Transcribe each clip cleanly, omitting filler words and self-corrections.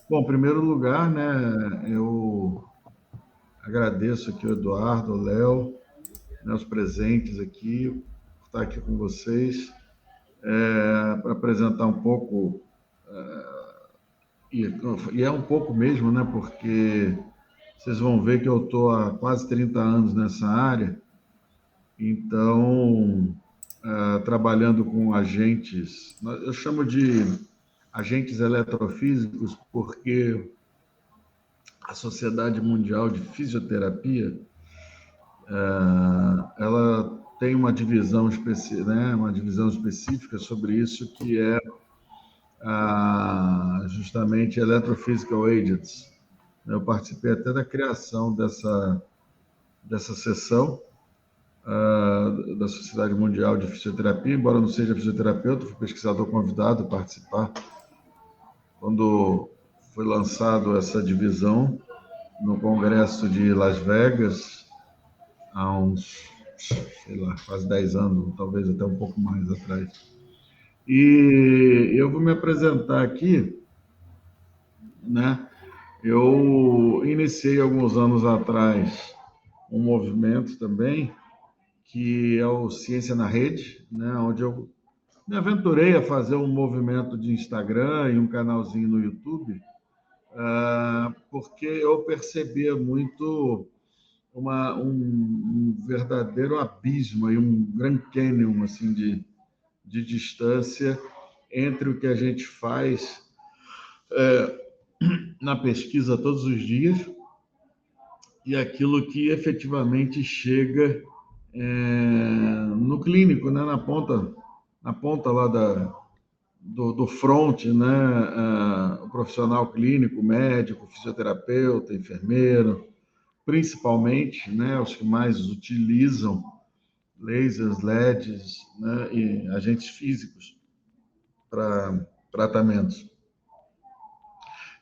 Bom, em primeiro lugar, né, eu agradeço aqui o Eduardo, o Léo, né, os presentes aqui, por estar aqui com vocês, para apresentar um pouco, e é um pouco mesmo, né, porque vocês vão ver que eu estou há quase 30 anos nessa área, então, trabalhando com agentes, eu chamo de agentes eletrofísicos porque a Sociedade Mundial de Fisioterapia, ela tem uma divisão, né, uma divisão específica sobre isso, que é justamente Electrophysical Agents. Eu participei até da criação dessa seção da Sociedade Mundial de Fisioterapia, embora eu não seja fisioterapeuta, fui pesquisador convidado a participar quando foi lançado essa divisão no Congresso de Las Vegas, há uns, sei lá, quase 10 anos, talvez até um pouco mais atrás. E eu vou me apresentar aqui, né? Eu iniciei alguns anos atrás um movimento também, que é o Ciência na Rede, né? Onde eu me aventurei a fazer um movimento de Instagram e um canalzinho no YouTube, porque eu percebia muito um verdadeiro abismo, e um Grand Canyon assim, de distância entre o que a gente faz na pesquisa todos os dias e aquilo que efetivamente chega no clínico, né, na ponta lá do front, né, o profissional clínico, médico, fisioterapeuta, enfermeiro, principalmente, né, os que mais utilizam lasers, LEDs, né, e agentes físicos para tratamentos.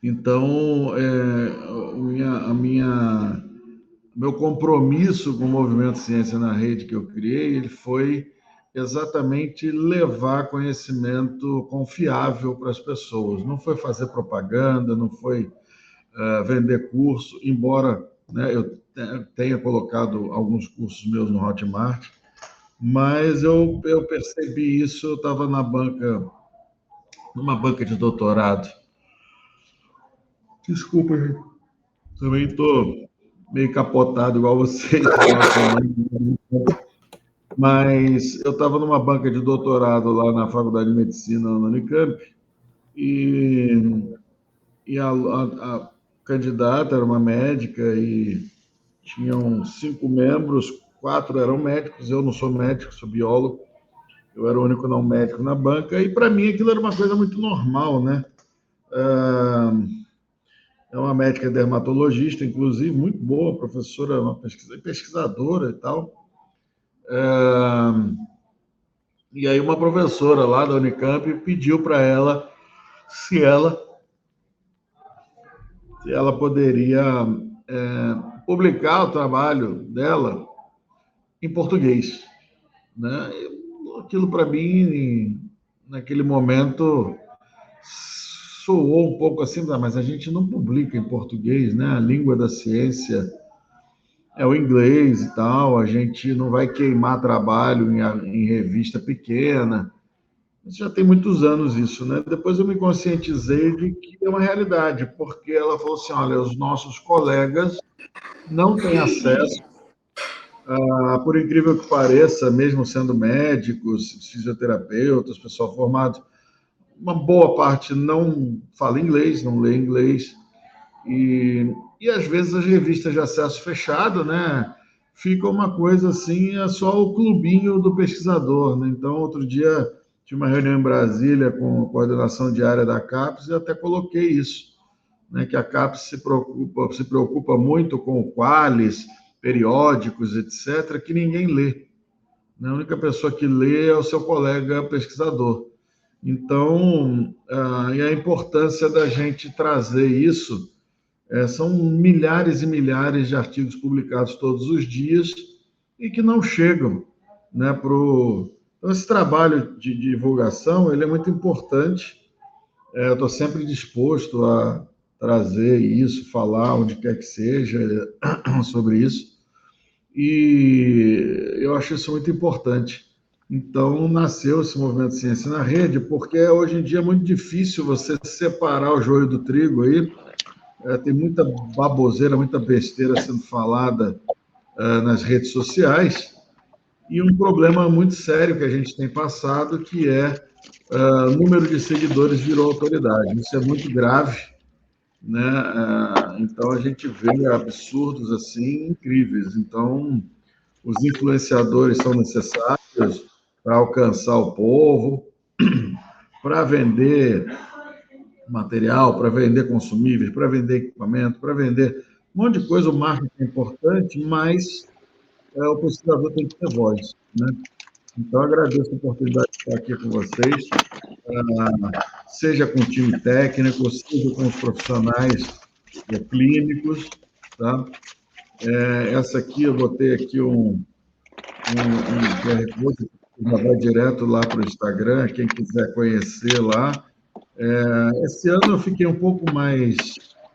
Então, meu compromisso com o movimento Ciência na Rede que eu criei, ele foi exatamente levar conhecimento confiável para as pessoas. Não foi fazer propaganda, não foi vender curso, embora, né, eu tenha colocado alguns cursos meus no Hotmart, mas eu percebi isso, eu estava numa banca de doutorado. Desculpa, gente. Também estou meio capotado igual vocês, final de semana. Mas eu estava numa banca de doutorado lá na Faculdade de Medicina, na Unicamp, e, a candidata era uma médica e tinham 5 membros, 4 eram médicos, eu não sou médico, sou biólogo, eu era o único não médico na banca, e para mim aquilo era uma coisa muito normal, né? É uma médica dermatologista, inclusive, muito boa, professora, uma pesquisadora e tal. E aí uma professora lá da Unicamp pediu para ela se ela, se ela poderia publicar o trabalho dela em português, né? Aquilo para mim, naquele momento, soou um pouco assim, mas a gente não publica em português, né? A língua da ciência é o inglês e tal, a gente não vai queimar trabalho em revista pequena. Isso já tem muitos anos isso, né? Depois eu me conscientizei de que é uma realidade, porque ela falou assim, olha, os nossos colegas não têm acesso, por incrível que pareça, mesmo sendo médicos, fisioterapeutas, pessoal formado, uma boa parte não fala inglês, não lê inglês, e às vezes as revistas de acesso fechado, né? Fica uma coisa assim, é só o clubinho do pesquisador, né? Então, outro dia tinha uma reunião em Brasília com a coordenação diária da CAPES e até coloquei isso, né? Que a CAPES se preocupa muito com o qualis, periódicos, etc., que ninguém lê, né? A única pessoa que lê é o seu colega pesquisador. Então, e a importância da gente trazer isso são milhares e milhares de artigos publicados todos os dias e que não chegam, né, Então, esse trabalho de divulgação ele é muito importante. Eu estou sempre disposto a trazer isso, falar onde quer que seja sobre isso. E eu acho isso muito importante. Então, nasceu esse movimento Ciência na Rede, porque hoje em dia é muito difícil você separar o joio do trigo aí. Tem muita baboseira, muita besteira sendo falada nas redes sociais, e um problema muito sério que a gente tem passado, que é o número de seguidores virou autoridade. Isso é muito grave, né? Então, a gente vê absurdos assim incríveis. Então, os influenciadores são necessários para alcançar o povo, para vender material, para vender consumíveis, para vender equipamento, para vender um monte de coisa. O marketing é importante, mas o pesquisador tem que ter voz, né? Então, agradeço a oportunidade de estar aqui com vocês, seja com o time técnico, seja com os profissionais clínicos, tá? Essa aqui, eu botei aqui um QR Code, já vai direto lá para o Instagram, quem quiser conhecer lá. Esse ano eu fiquei um pouco mais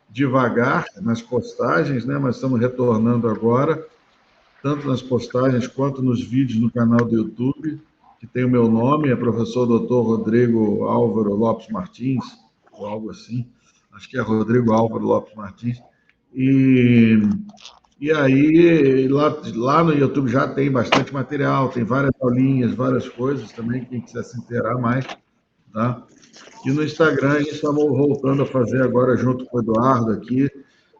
devagar nas postagens, né? Mas estamos retornando agora, tanto nas postagens quanto nos vídeos no canal do YouTube, que tem o meu nome, é professor Dr. Rodrigo Álvaro Lopes Martins, ou algo assim, acho que é Rodrigo Álvaro Lopes Martins, e aí lá no YouTube já tem bastante material, tem várias aulinhas, várias coisas também, quem quiser se inteirar mais, tá? E no Instagram a gente está voltando a fazer agora junto com o Eduardo aqui,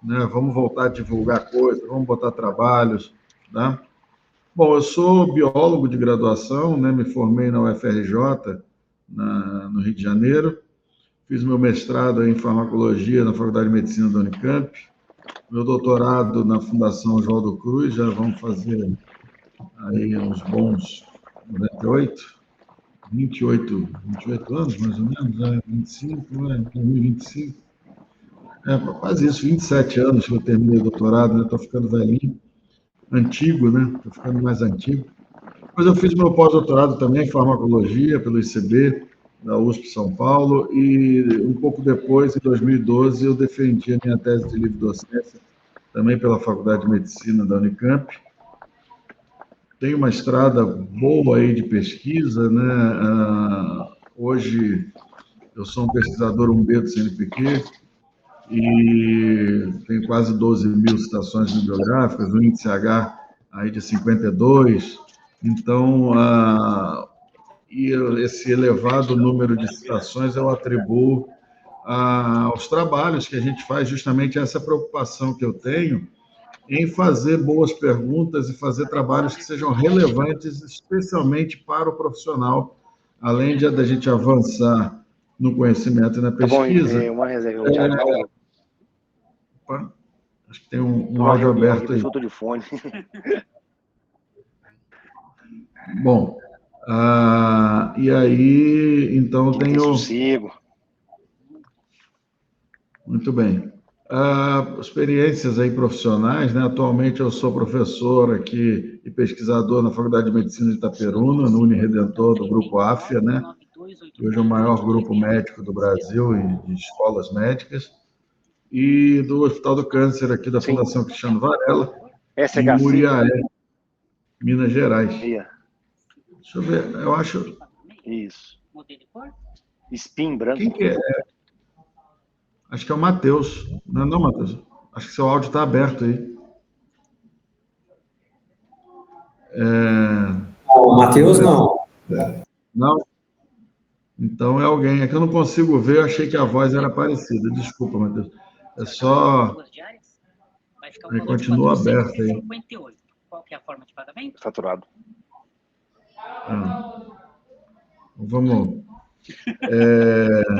né? Vamos voltar a divulgar coisas, vamos botar trabalhos, né? Bom, eu sou biólogo de graduação, né? Me formei na UFRJ, no Rio de Janeiro. Fiz meu mestrado em farmacologia na Faculdade de Medicina da Unicamp. Meu doutorado na Fundação Oswaldo Cruz, já vamos fazer aí uns bons 28 anos, mais ou menos, 25, 2025. Quase isso, 27 anos que eu terminei o doutorado, né? Estou ficando velhinho, antigo, né? Estou ficando mais antigo. Mas eu fiz meu pós-doutorado também em farmacologia pelo ICB, da USP São Paulo, e um pouco depois, em 2012, eu defendi a minha tese de livre docência, também pela Faculdade de Medicina da Unicamp. Tenho uma estrada boa aí de pesquisa, né? Hoje eu sou um pesquisador 1B do CNPq e tenho quase 12 mil citações bibliográficas, o índice H aí de 52. Então, e esse elevado número de citações eu atribuo aos trabalhos que a gente faz, justamente essa preocupação que eu tenho em fazer boas perguntas e fazer trabalhos que sejam relevantes, especialmente para o profissional, além de a gente avançar no conhecimento e na pesquisa. Tá bom, uma reserva, eu já volto. Opa, acho que tem um áudio aberto aí. Eu tô de fone. Bom, e aí, então tenho... Sossego. Muito bem. Experiências aí profissionais, né? Atualmente eu sou professor aqui e pesquisador na Faculdade de Medicina de Itaperuna, no Uniredentor do Grupo AFIA, né? Que hoje é o maior grupo médico do Brasil e de escolas médicas, e do Hospital do Câncer aqui da Fundação Cristiano Varela, em Muriaé, Minas Gerais. Deixa eu ver, eu acho... Isso. Spin branco. Quem que é? Acho que é o Matheus. Não, Matheus. Acho que seu áudio está aberto aí. O Matheus não. Não? Então é alguém. É que eu não consigo ver, eu achei que a voz era parecida. Desculpa, Matheus. É só... Aí continua aberto aí. Qual que é a forma de pagamento? Faturado. Vamos...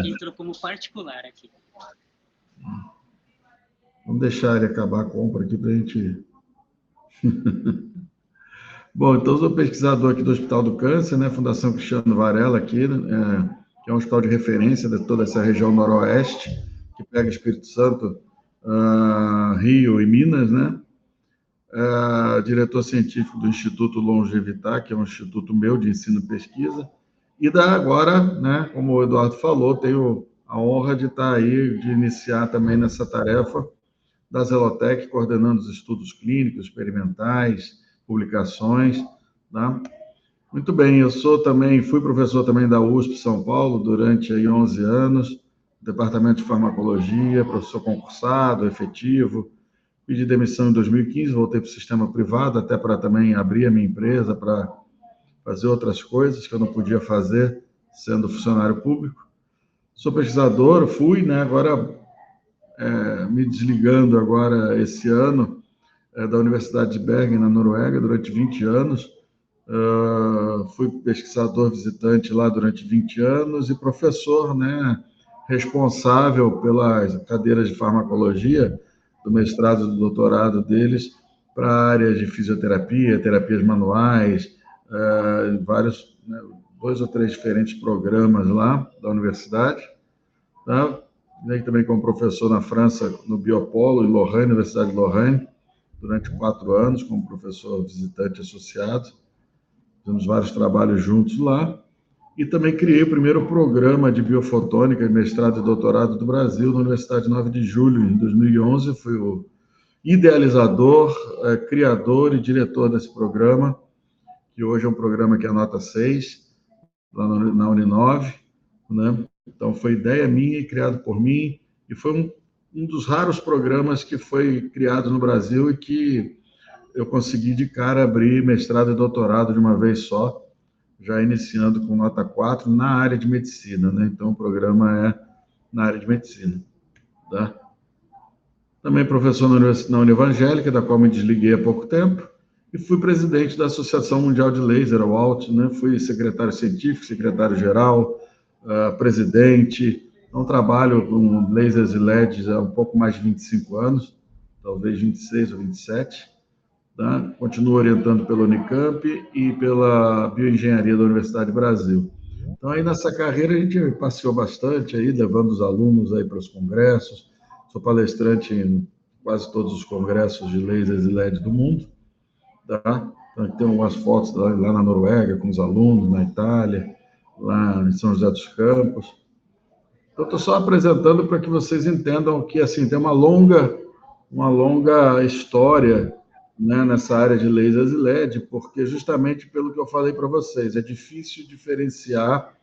Entrou como particular aqui. Vamos deixar ele acabar a compra aqui para a gente... Bom, então eu sou pesquisador aqui do Hospital do Câncer, né? Fundação Cristiano Varela aqui, que é um hospital de referência de toda essa região noroeste, que pega Espírito Santo, Rio e Minas, né? Diretor científico do Instituto Longevitar, que é um instituto meu de ensino e pesquisa, e agora, né, como o Eduardo falou, tenho a honra de estar aí, de iniciar também nessa tarefa da Zelotec, coordenando os estudos clínicos, experimentais, publicações, tá? Muito bem, fui professor também da USP São Paulo durante aí 11 anos, departamento de farmacologia, professor concursado, efetivo, pedi demissão em 2015, voltei para o sistema privado, até para também abrir a minha empresa, para fazer outras coisas que eu não podia fazer sendo funcionário público. Sou pesquisador, fui, né, agora me desligando agora esse ano da Universidade de Bergen, na Noruega, durante 20 anos. Fui pesquisador visitante lá durante 20 anos e professor, né, responsável pelas cadeiras de farmacologia do mestrado e do doutorado deles para áreas de fisioterapia, terapias manuais, vários, né, 2 ou 3 diferentes programas lá da universidade, tá? E também como professor na França, no Biopolo, em Lorraine, Universidade de Lorraine, durante 4 anos, como professor visitante associado. Fizemos vários trabalhos juntos lá. E também criei o primeiro programa de biofotônica, mestrado e doutorado do Brasil, na Universidade 9 de Julho, em 2011. Fui o idealizador, criador e diretor desse programa, que hoje é um programa que é nota 6, lá na Uninove, né? Então, foi ideia minha e criado por mim, e foi um dos raros programas que foi criado no Brasil e que eu consegui de cara abrir mestrado e doutorado de uma vez só, já iniciando com nota 4 na área de medicina, né? Então, o programa é na área de medicina, tá? Também professor na Univangélica, da qual me desliguei há pouco tempo, e fui presidente da Associação Mundial de Laser, a UALT, né? Fui secretário científico, secretário-geral, presidente. Então, trabalho com lasers e LEDs há um pouco mais de 25 anos, talvez 26 ou 27. Tá? Continuo orientando pela Unicamp e pela Bioengenharia da Universidade do Brasil. Então, aí nessa carreira a gente passeou bastante, aí, levando os alunos aí para os congressos. Sou palestrante em quase todos os congressos de lasers e LED do mundo. Tá? Então, tem umas fotos lá na Noruega com os alunos, na Itália, lá em São José dos Campos. Então, estou só apresentando para que vocês entendam que assim, tem uma longa história, né, nessa área de lasers e LED, porque justamente pelo que eu falei para vocês, é difícil diferenciar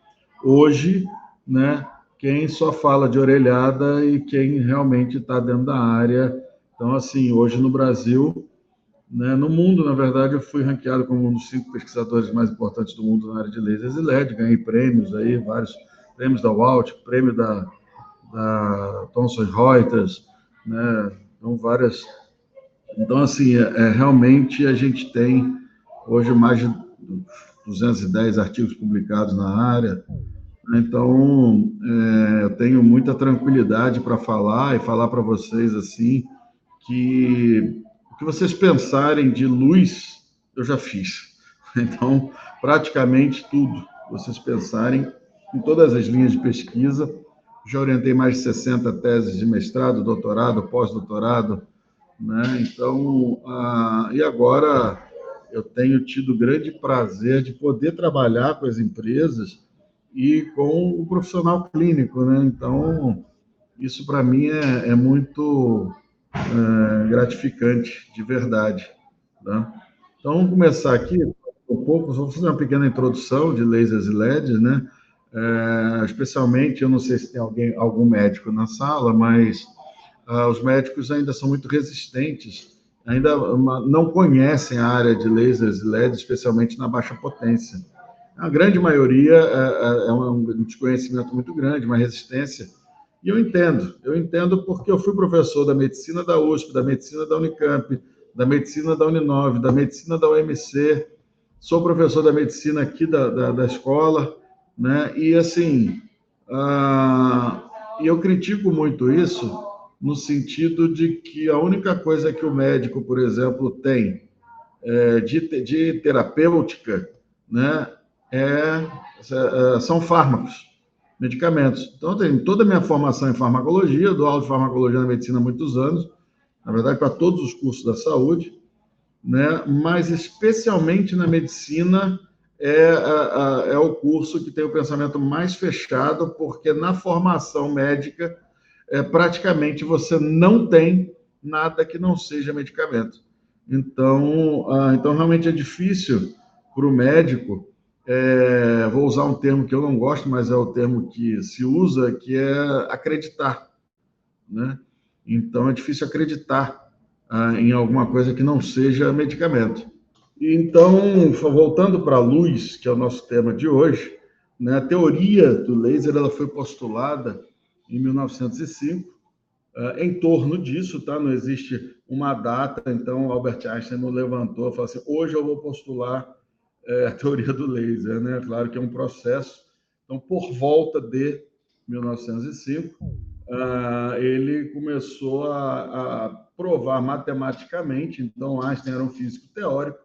hoje, né, quem só fala de orelhada e quem realmente está dentro da área. Então, assim, hoje no Brasil, né, no mundo, na verdade, eu fui ranqueado como um dos 5 pesquisadores mais importantes do mundo na área de lasers e LED, ganhei prêmios aí, vários prêmios da Walt, prêmio da Thomson Reuters, né, então várias. Então, assim, realmente a gente tem hoje mais de 210 artigos publicados na área. Então, eu tenho muita tranquilidade para falar e falar para vocês assim que o que vocês pensarem de luz, eu já fiz. Então, praticamente tudo que vocês pensarem em todas as linhas de pesquisa. Já orientei mais de 60 teses de mestrado, doutorado, pós-doutorado, né? Então, e agora eu tenho tido grande prazer de poder trabalhar com as empresas e com o profissional clínico, né? Então, isso para mim é muito gratificante, de verdade, tá? Então, vamos começar aqui um pouco, vou fazer uma pequena introdução de lasers e LEDs, né? Especialmente, eu não sei se tem algum médico na sala, mas os médicos ainda são muito resistentes, ainda não conhecem a área de lasers e LEDs, especialmente na baixa potência. A grande maioria é um desconhecimento muito grande, uma resistência. E eu entendo porque eu fui professor da medicina da USP, da medicina da Unicamp, da medicina da Uninove, da medicina da UMC, sou professor da medicina aqui da escola, né? E assim, eu critico muito isso, no sentido de que a única coisa que o médico, por exemplo, tem de terapêutica, né, são fármacos, medicamentos. Então, eu tenho toda a minha formação em farmacologia, dou aula de farmacologia na medicina há muitos anos, na verdade, para todos os cursos da saúde, né, mas especialmente na medicina é o curso que tem o pensamento mais fechado, porque na formação médica, praticamente você não tem nada que não seja medicamento. Então realmente é difícil para o médico, vou usar um termo que eu não gosto, mas é o termo que se usa, que é acreditar, né? Então é difícil acreditar em alguma coisa que não seja medicamento. Então, voltando para a luz, que é o nosso tema de hoje, né, a teoria do laser ela foi postulada em 1905, em torno disso, tá? Não existe uma data, então Albert Einstein não levantou e falou assim, hoje eu vou postular a teoria do laser, né? Claro que é um processo. Então, por volta de 1905, ele começou a provar matematicamente, então Einstein era um físico teórico,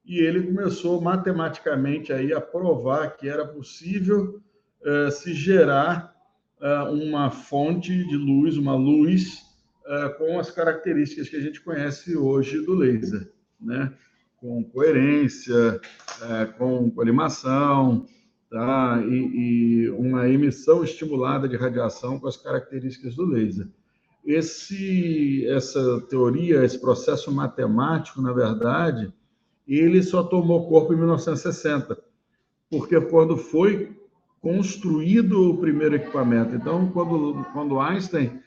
e ele começou matematicamente aí a provar que era possível se gerar uma fonte de luz, uma luz com as características que a gente conhece hoje do laser, né? Com coerência, com colimação, tá? E uma emissão estimulada de radiação com as características do laser. Essa teoria, esse processo matemático, na verdade, ele só tomou corpo em 1960, porque quando foi construído o primeiro equipamento. Então, quando Einstein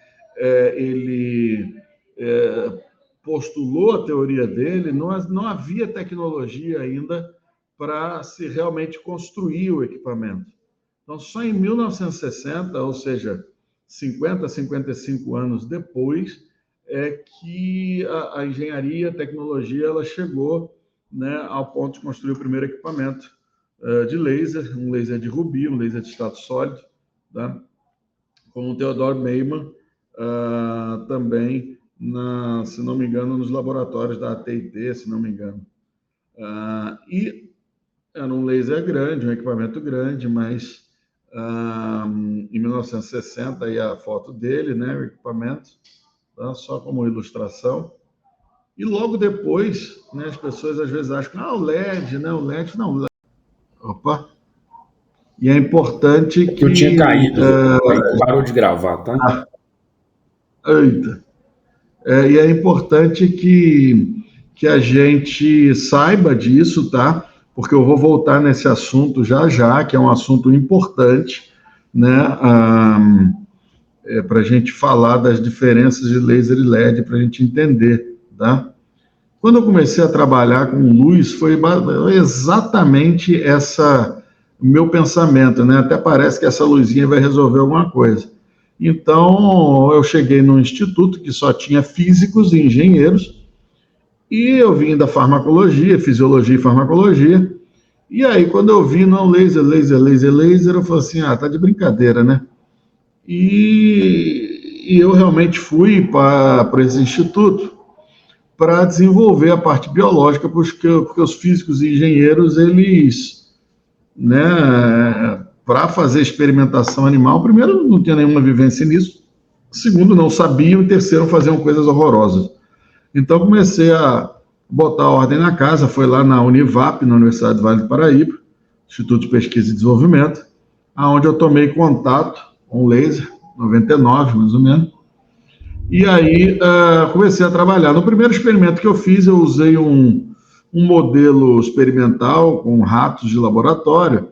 postulou a teoria dele, não havia tecnologia ainda para se realmente construir o equipamento. Então, só em 1960, ou seja, 50, 55 anos depois, é que a engenharia, a tecnologia, ela chegou, né, ao ponto de construir o primeiro equipamento de laser, um laser de rubi, um laser de estado sólido, tá? Com o Theodore Maiman, também, se não me engano, nos laboratórios da AT&T, se não me engano. E era um laser grande, um equipamento grande, mas em 1960, aí a foto dele, né, o equipamento, tá? Só como ilustração. E logo depois, né, as pessoas às vezes acham que o LED, né, o LED, não, o LED. Opa! E é importante que... Eu tinha caído, aí parou de gravar, tá? Eita! E é importante que a gente saiba disso, tá? Porque eu vou voltar nesse assunto já, que é um assunto importante, né? Para a gente falar das diferenças de laser e LED, para a gente entender, tá? Quando eu comecei a trabalhar com luz, foi exatamente o meu pensamento, né? Até parece que essa luzinha vai resolver alguma coisa. Então, eu cheguei num instituto que só tinha físicos e engenheiros, e eu vim da farmacologia, fisiologia e farmacologia, e aí quando eu vi, não, laser, eu falei assim, tá de brincadeira, né? E eu realmente fui para esse instituto para desenvolver a parte biológica, porque os físicos e engenheiros, eles, né, para fazer experimentação animal, primeiro, não tinha nenhuma vivência nisso, segundo, não sabiam, e terceiro, faziam coisas horrorosas. Então, comecei a botar a ordem na casa, foi lá na Univap, na Universidade do Vale do Paraíba, Instituto de Pesquisa e Desenvolvimento, onde eu tomei contato com o laser, 99, mais ou menos, e aí comecei a trabalhar. No primeiro experimento que eu fiz, eu usei um modelo experimental com ratos de laboratório,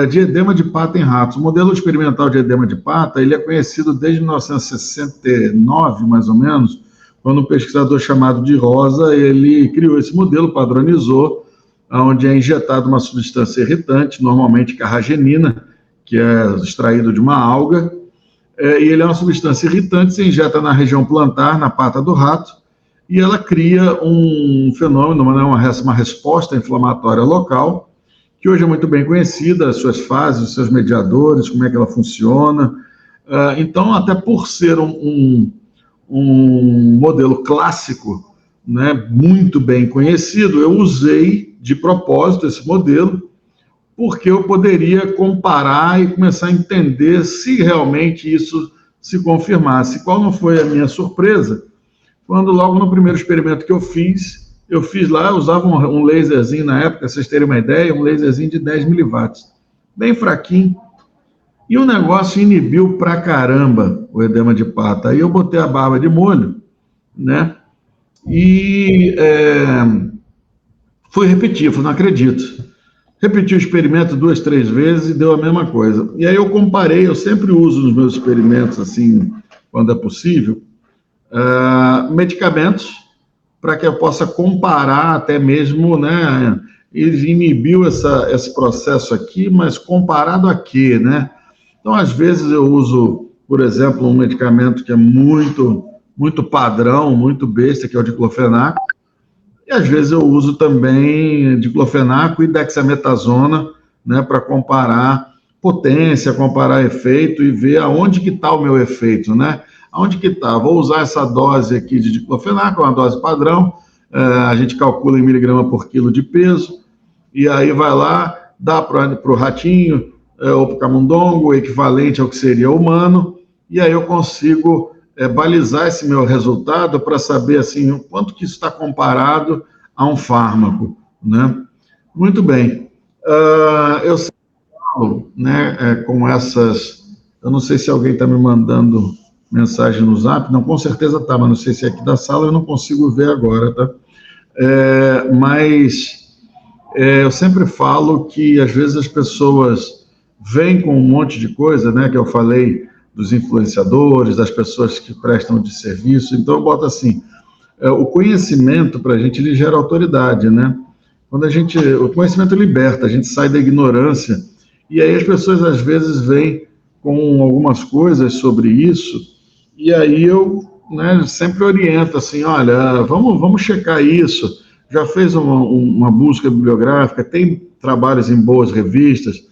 de edema de pata em ratos. O modelo experimental de edema de pata, ele é conhecido desde 1969, mais ou menos, quando um pesquisador chamado de Rosa, ele criou esse modelo, padronizou, onde é injetada uma substância irritante, normalmente carragenina, que é extraído de uma alga, e ele é uma substância irritante, se injeta na região plantar, na pata do rato, e ela cria um fenômeno, uma resposta inflamatória local, que hoje é muito bem conhecida, as suas fases, os seus mediadores, como é que ela funciona. Então, até por ser um modelo clássico, né, muito bem conhecido, eu usei de propósito esse modelo, porque eu poderia comparar e começar a entender se realmente isso se confirmasse. Qual não foi a minha surpresa? Quando logo no primeiro experimento que eu fiz eu fiz lá, eu usava um laserzinho na época, vocês terem uma ideia, um laserzinho de 10 miliwatts, bem fraquinho, e o negócio inibiu pra caramba o edema de pata. Aí eu botei a barba de molho, né? E fui repetir, falei, não acredito. Repeti o experimento 2, 3 vezes e deu a mesma coisa. E aí eu comparei, eu sempre uso nos meus experimentos, assim, quando é possível, medicamentos, para que eu possa comparar até mesmo, né? Ele inibiu esse processo aqui, mas comparado a quê, né? Então, às vezes eu uso, por exemplo, um medicamento que é muito, muito padrão, muito besta, que é o diclofenaco, e às vezes eu uso também diclofenaco e dexametasona, né, para comparar potência, comparar efeito e ver aonde que está o meu efeito, né? Aonde que está? Vou usar essa dose aqui de diclofenaco, uma dose padrão, a gente calcula em miligrama por quilo de peso, e aí vai lá, dá para o ratinho ou para o camundongo, o equivalente ao que seria humano, e aí eu consigo balizar esse meu resultado para saber assim, o quanto que isso está comparado a um fármaco, né? Muito bem. Eu sempre falo, né, com essas... Eu não sei se alguém está me mandando mensagem no Zap, não, com certeza está, mas não sei se é aqui da sala, eu não consigo ver agora, tá? Eu sempre falo que, às vezes, as pessoas vêm com um monte de coisa, né, que eu falei dos influenciadores, das pessoas que prestam de serviço, então eu boto assim, o conhecimento para a gente, ele gera autoridade, né? O conhecimento liberta, a gente sai da ignorância, e aí as pessoas, às vezes, vêm com algumas coisas sobre isso, e aí eu, né, sempre oriento assim, olha, vamos checar isso, já fez uma busca bibliográfica, tem trabalhos em boas revistas,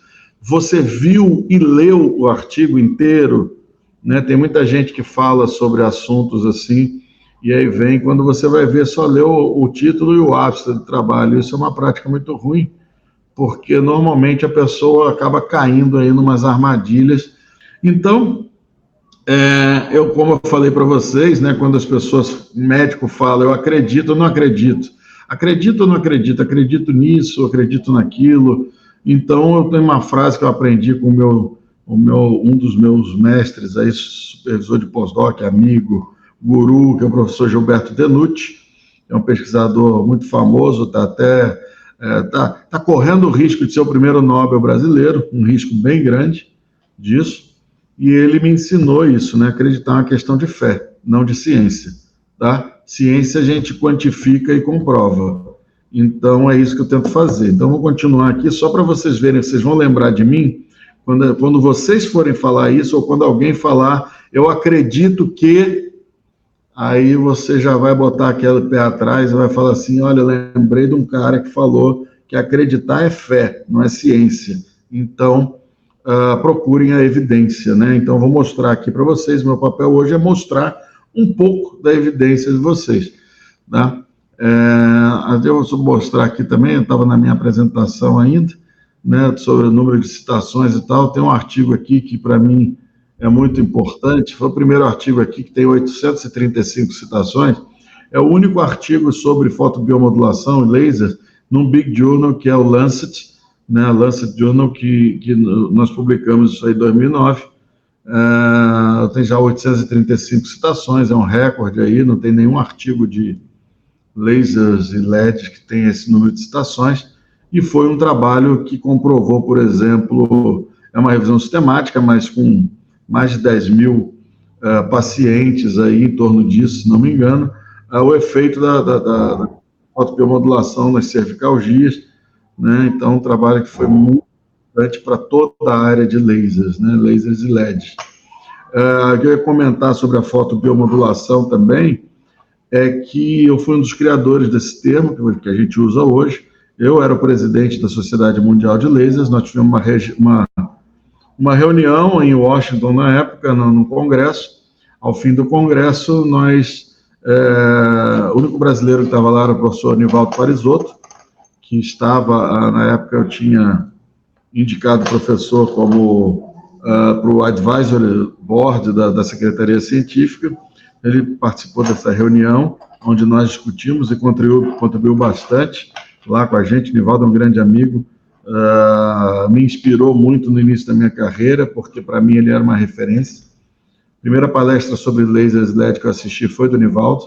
você viu e leu o artigo inteiro, né? Tem muita gente que fala sobre assuntos assim, e aí vem, quando você vai ver, só leu o título e o ápice do trabalho. Isso é uma prática muito ruim, porque normalmente a pessoa acaba caindo aí numas armadilhas. Então, como eu falei para vocês, né, quando as pessoas, o médico fala, eu acredito ou não acredito, acredito ou não acredito, acredito nisso, acredito naquilo. Então, eu tenho uma frase que eu aprendi com um dos meus mestres, aí, supervisor de pós-doc, amigo, guru, que é o professor Gilberto Denucci, é um pesquisador muito famoso, está correndo o risco de ser o primeiro Nobel brasileiro, um risco bem grande disso, e ele me ensinou isso, né? Acreditar é uma questão de fé, não de ciência, tá? Ciência a gente quantifica e comprova. Então, é isso que eu tento fazer. Então, vou continuar aqui, só para vocês verem, vocês vão lembrar de mim, quando vocês forem falar isso, ou quando alguém falar, eu acredito que, aí você já vai botar aquele pé atrás e vai falar assim, olha, eu lembrei de um cara que falou que acreditar é fé, não é ciência. Então, procurem a evidência, né? Então, vou mostrar aqui para vocês, meu papel hoje é mostrar um pouco da evidência de vocês, tá? Eu vou mostrar aqui também, eu estava na minha apresentação ainda, né, sobre o número de citações e tal, tem um artigo aqui que para mim é muito importante, foi o primeiro artigo aqui que tem 835 citações, é o único artigo sobre fotobiomodulação e laser num big journal que é o Lancet, né, Lancet Journal, que nós publicamos isso aí em 2009, tem já 835 citações, é um recorde aí, não tem nenhum artigo de lasers e LEDs que tem esse número de citações, e foi um trabalho que comprovou, por exemplo, é uma revisão sistemática, mas com mais de 10 mil pacientes aí em torno disso, se não me engano, o efeito da fotobiomodulação nas cervicalgias, né? Então, um trabalho que foi muito importante para toda a área de lasers, né? Lasers e LEDs. Eu ia comentar sobre a fotobiomodulação também, que eu fui um dos criadores desse termo, que a gente usa hoje. Eu era o presidente da Sociedade Mundial de Lasers, nós tivemos uma reunião em Washington, na época, no Congresso. Ao fim do Congresso, o único brasileiro que estava lá era o professor Nivaldo Parisotto, que estava, na época, eu tinha indicado o professor como para o Advisory Board da Secretaria Científica. Ele participou dessa reunião onde nós discutimos e contribuiu bastante lá com a gente. Nivaldo é um grande amigo, me inspirou muito no início da minha carreira, porque para mim ele era uma referência. A primeira palestra sobre lasers LED que eu assisti foi do Nivaldo,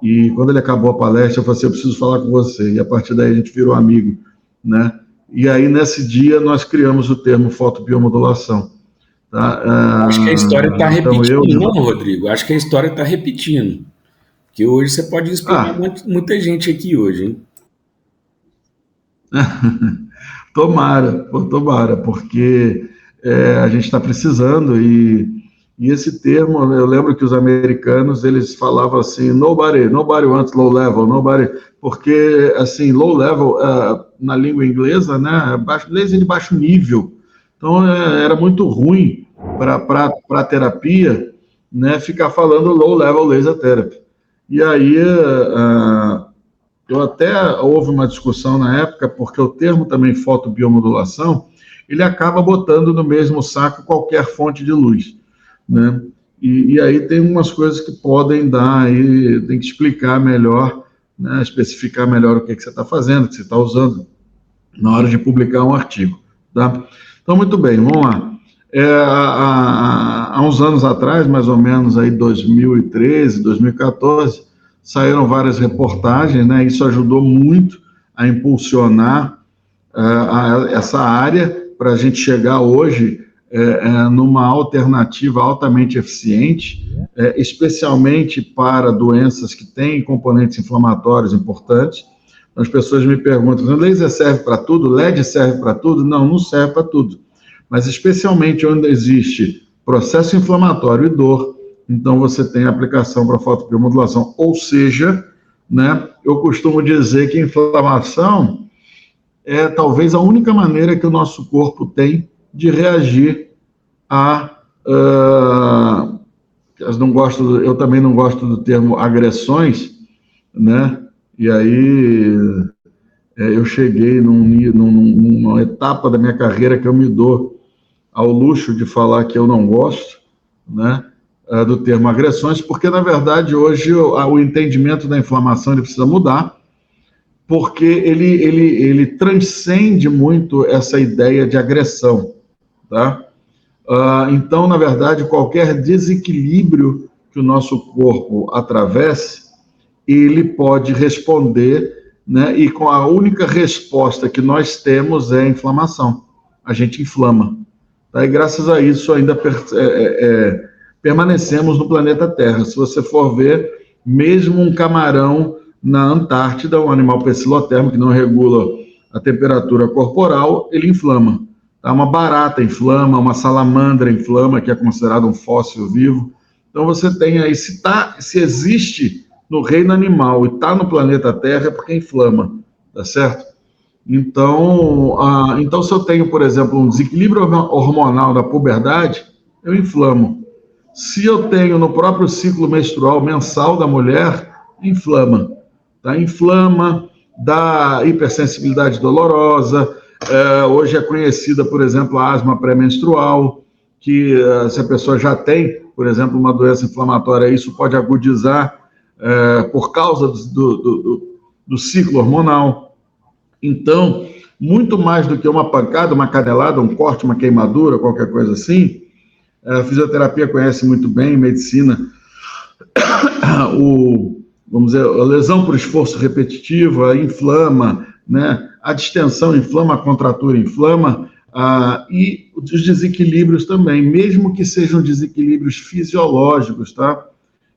e quando ele acabou a palestra, eu falei assim, eu preciso falar com você, e a partir daí a gente virou amigo, né? E aí, nesse dia, nós criamos o termo fotobiomodulação. Tá? Acho que a história está repetindo, então não, Rodrigo? Acho que a história está repetindo. Que hoje você pode inspirar muita gente aqui hoje, hein? Tomara, porque a gente está precisando, e esse termo, eu lembro que os americanos, eles falavam assim, nobody wants low level, porque, assim, low level, na língua inglesa, né, laser de baixo nível, então era muito ruim para a terapia, né, ficar falando low level laser therapy. E aí, houve uma discussão na época, porque o termo também fotobiomodulação, ele acaba botando no mesmo saco qualquer fonte de luz, né? E aí tem umas coisas que podem dar, aí tem que explicar melhor, né, especificar melhor o que você está fazendo, o que você está usando na hora de publicar um artigo, tá? Então, muito bem, vamos lá. Há uns anos atrás, mais ou menos aí 2013, 2014, saíram várias reportagens, né? Isso ajudou muito a impulsionar essa área para a gente chegar hoje numa alternativa altamente eficiente, especialmente para doenças que têm componentes inflamatórios importantes. As pessoas me perguntam, o laser serve para tudo? LED serve para tudo? Não serve para tudo. Mas especialmente onde existe processo inflamatório e dor, então você tem aplicação para fotobiomodulação. Ou seja, né, eu costumo dizer que inflamação é talvez a única maneira que o nosso corpo tem de reagir eu também não gosto do termo agressões, né? E aí eu cheguei numa etapa da minha carreira que eu me dou ao luxo de falar que eu não gosto, né, do termo agressões, porque, na verdade, hoje o entendimento da inflamação ele precisa mudar, porque ele transcende muito essa ideia de agressão, tá? Então, na verdade, qualquer desequilíbrio que o nosso corpo atravesse, ele pode responder, né? E com a única resposta que nós temos é a inflamação. A gente inflama. Tá? E graças a isso ainda permanecemos no planeta Terra. Se você for ver, mesmo um camarão na Antártida, um animal pecilotérmico que não regula a temperatura corporal, ele inflama. Tá? Uma barata inflama, uma salamandra inflama, que é considerado um fóssil vivo. Então você tem aí, se existe no reino animal e está no planeta Terra, é porque inflama, tá certo? Então, se eu tenho, por exemplo, um desequilíbrio hormonal da puberdade, eu inflamo. Se eu tenho no próprio ciclo menstrual mensal da mulher, inflama. Tá? Inflama, dá hipersensibilidade dolorosa. Hoje é conhecida, por exemplo, a asma pré-menstrual, que se a pessoa já tem, por exemplo, uma doença inflamatória, isso pode agudizar por causa do ciclo hormonal. Então, muito mais do que uma pancada, uma canelada, um corte, uma queimadura, qualquer coisa assim, a fisioterapia conhece muito bem, medicina, vamos dizer, a lesão por esforço repetitivo inflama, né? A distensão inflama, a contratura inflama, e os desequilíbrios também, mesmo que sejam desequilíbrios fisiológicos, tá?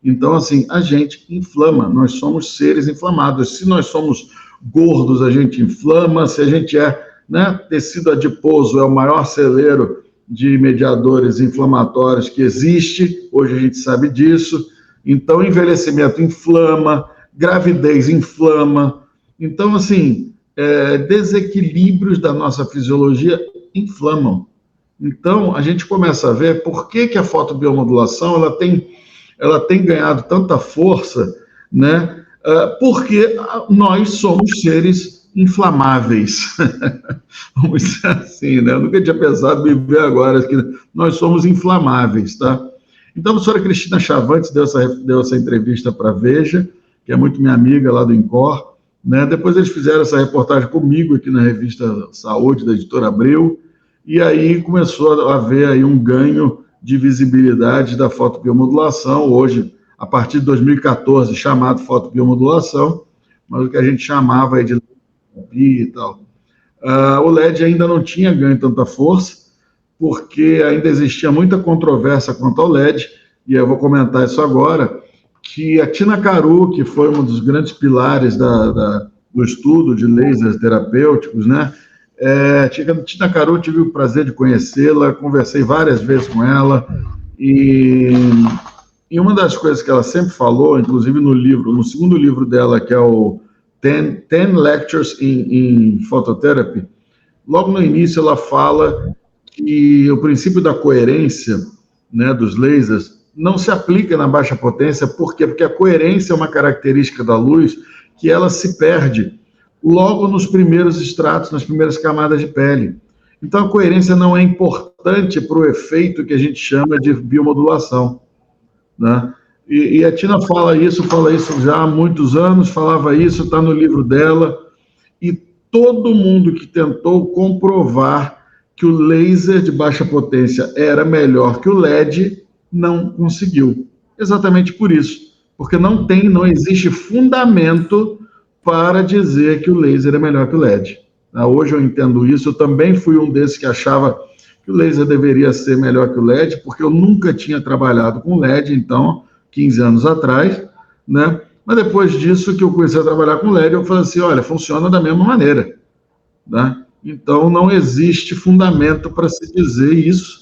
Então, assim, a gente inflama, nós somos seres inflamados. Se nós somos gordos, a gente inflama. Se a gente né, tecido adiposo é o maior celeiro de mediadores inflamatórios que existe, hoje a gente sabe disso. Então, envelhecimento inflama, gravidez inflama. Então, assim, desequilíbrios da nossa fisiologia inflamam. Então, a gente começa a ver por que a fotobiomodulação ela tem ganhado tanta força, né? Porque nós somos seres inflamáveis. Vamos dizer assim, né? Eu nunca tinha pensado em ver agora que nós somos inflamáveis, tá? Então, a professora Cristina Chavantes deu essa entrevista para a Veja, que é muito minha amiga lá do INCOR, né? Depois eles fizeram essa reportagem comigo aqui na revista Saúde, da editora Abreu, e aí começou a haver aí um ganho de visibilidade da fotobiomodulação, hoje, a partir de 2014, chamado fotobiomodulação, mas o que a gente chamava aí de LED e tal. O LED ainda não tinha ganho tanta força, porque ainda existia muita controvérsia quanto ao LED, e eu vou comentar isso agora, que a Tina Caru, que foi um dos grandes pilares do estudo de lasers terapêuticos, né? Tina Caru, tive o prazer de conhecê-la, conversei várias vezes com ela, e uma das coisas que ela sempre falou, inclusive no segundo livro dela, que é o 10 Lectures in Phototherapy, logo no início ela fala que o princípio da coerência, né, dos lasers não se aplica na baixa potência. Por quê? Porque a coerência é uma característica da luz que ela se perde logo nos primeiros estratos, nas primeiras camadas de pele. Então a coerência não é importante para o efeito que a gente chama de biomodulação, né? E a Tina fala isso já há muitos anos, falava isso, está no livro dela, e todo mundo que tentou comprovar que o laser de baixa potência era melhor que o LED não conseguiu. Exatamente por isso, porque não existe fundamento para dizer que o laser é melhor que o LED. Hoje eu entendo isso, eu também fui um desses que achava que o laser deveria ser melhor que o LED, porque eu nunca tinha trabalhado com LED, então, 15 anos atrás, né? Mas depois disso que eu comecei a trabalhar com LED, eu falei assim, olha, funciona da mesma maneira, né? Então, não existe fundamento para se dizer isso.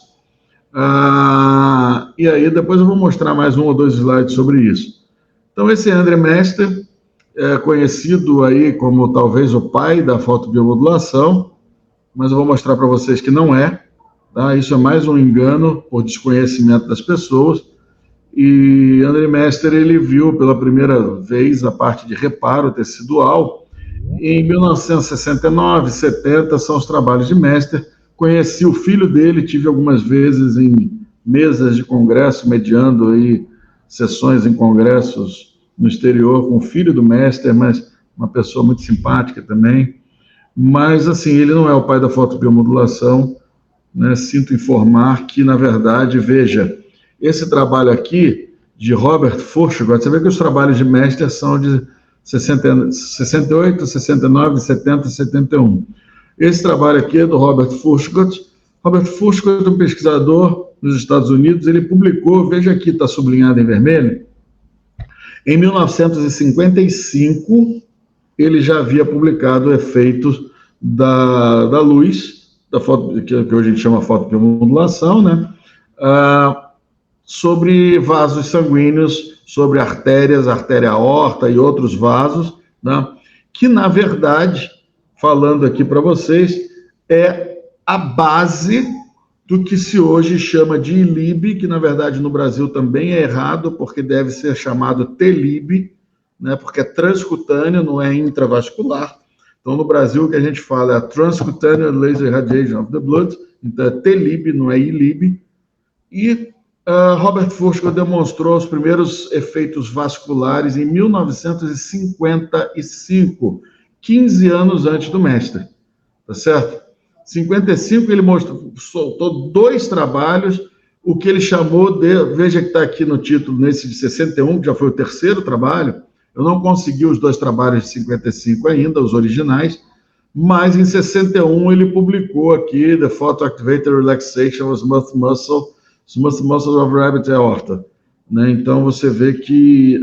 E aí, depois eu vou mostrar mais 1 ou 2 slides sobre isso. Então, esse André Mester é conhecido aí como talvez o pai da fotobiomodulação, mas eu vou mostrar para vocês que não é, tá? Isso é mais um engano por desconhecimento das pessoas. E André Mester, ele viu pela primeira vez a parte de reparo tecidual em 1969, 70, são os trabalhos de Mester. Conheci o filho dele, tive algumas vezes em mesas de congresso, mediando aí sessões em congressos no exterior com o filho do Mester, mas uma pessoa muito simpática também. Mas, assim, ele não é o pai da fotobiomodulação, né? Sinto informar que, na verdade, veja, esse trabalho aqui, de Robert Furchgott, você vê que os trabalhos de Mester são de 68, 69, 70, 71. Esse trabalho aqui é do Robert Furchgott. Robert Furchgott é um pesquisador nos Estados Unidos, ele publicou, veja aqui, está sublinhado em vermelho, em 1955, ele já havia publicado efeitos da luz, da foto, que hoje a gente chama fotobiomodulação, né? Sobre vasos sanguíneos, sobre artérias, artéria aorta e outros vasos, né? Que, na verdade, falando aqui para vocês, é a base do que se hoje chama de ILIB, que, na verdade, no Brasil também é errado, porque deve ser chamado TLIB, né? Porque é transcutâneo, não é intravascular. Então, no Brasil, o que a gente fala é a Transcutaneous Laser Irradiation of the Blood, então é TLIB, não é ILIB. E Robert Furchgott demonstrou os primeiros efeitos vasculares em 1955, 15 anos antes do Mester, tá certo? Em 55 ele soltou 2 trabalhos, o que ele chamou de, veja que está aqui no título, nesse de 61, que já foi o 3º trabalho, eu não consegui os 2 trabalhos de 55 ainda, os originais, mas em 61 ele publicou aqui The Photoactivated Relaxation of Smooth Muscles of Rabbit Aorta, né? Então você vê que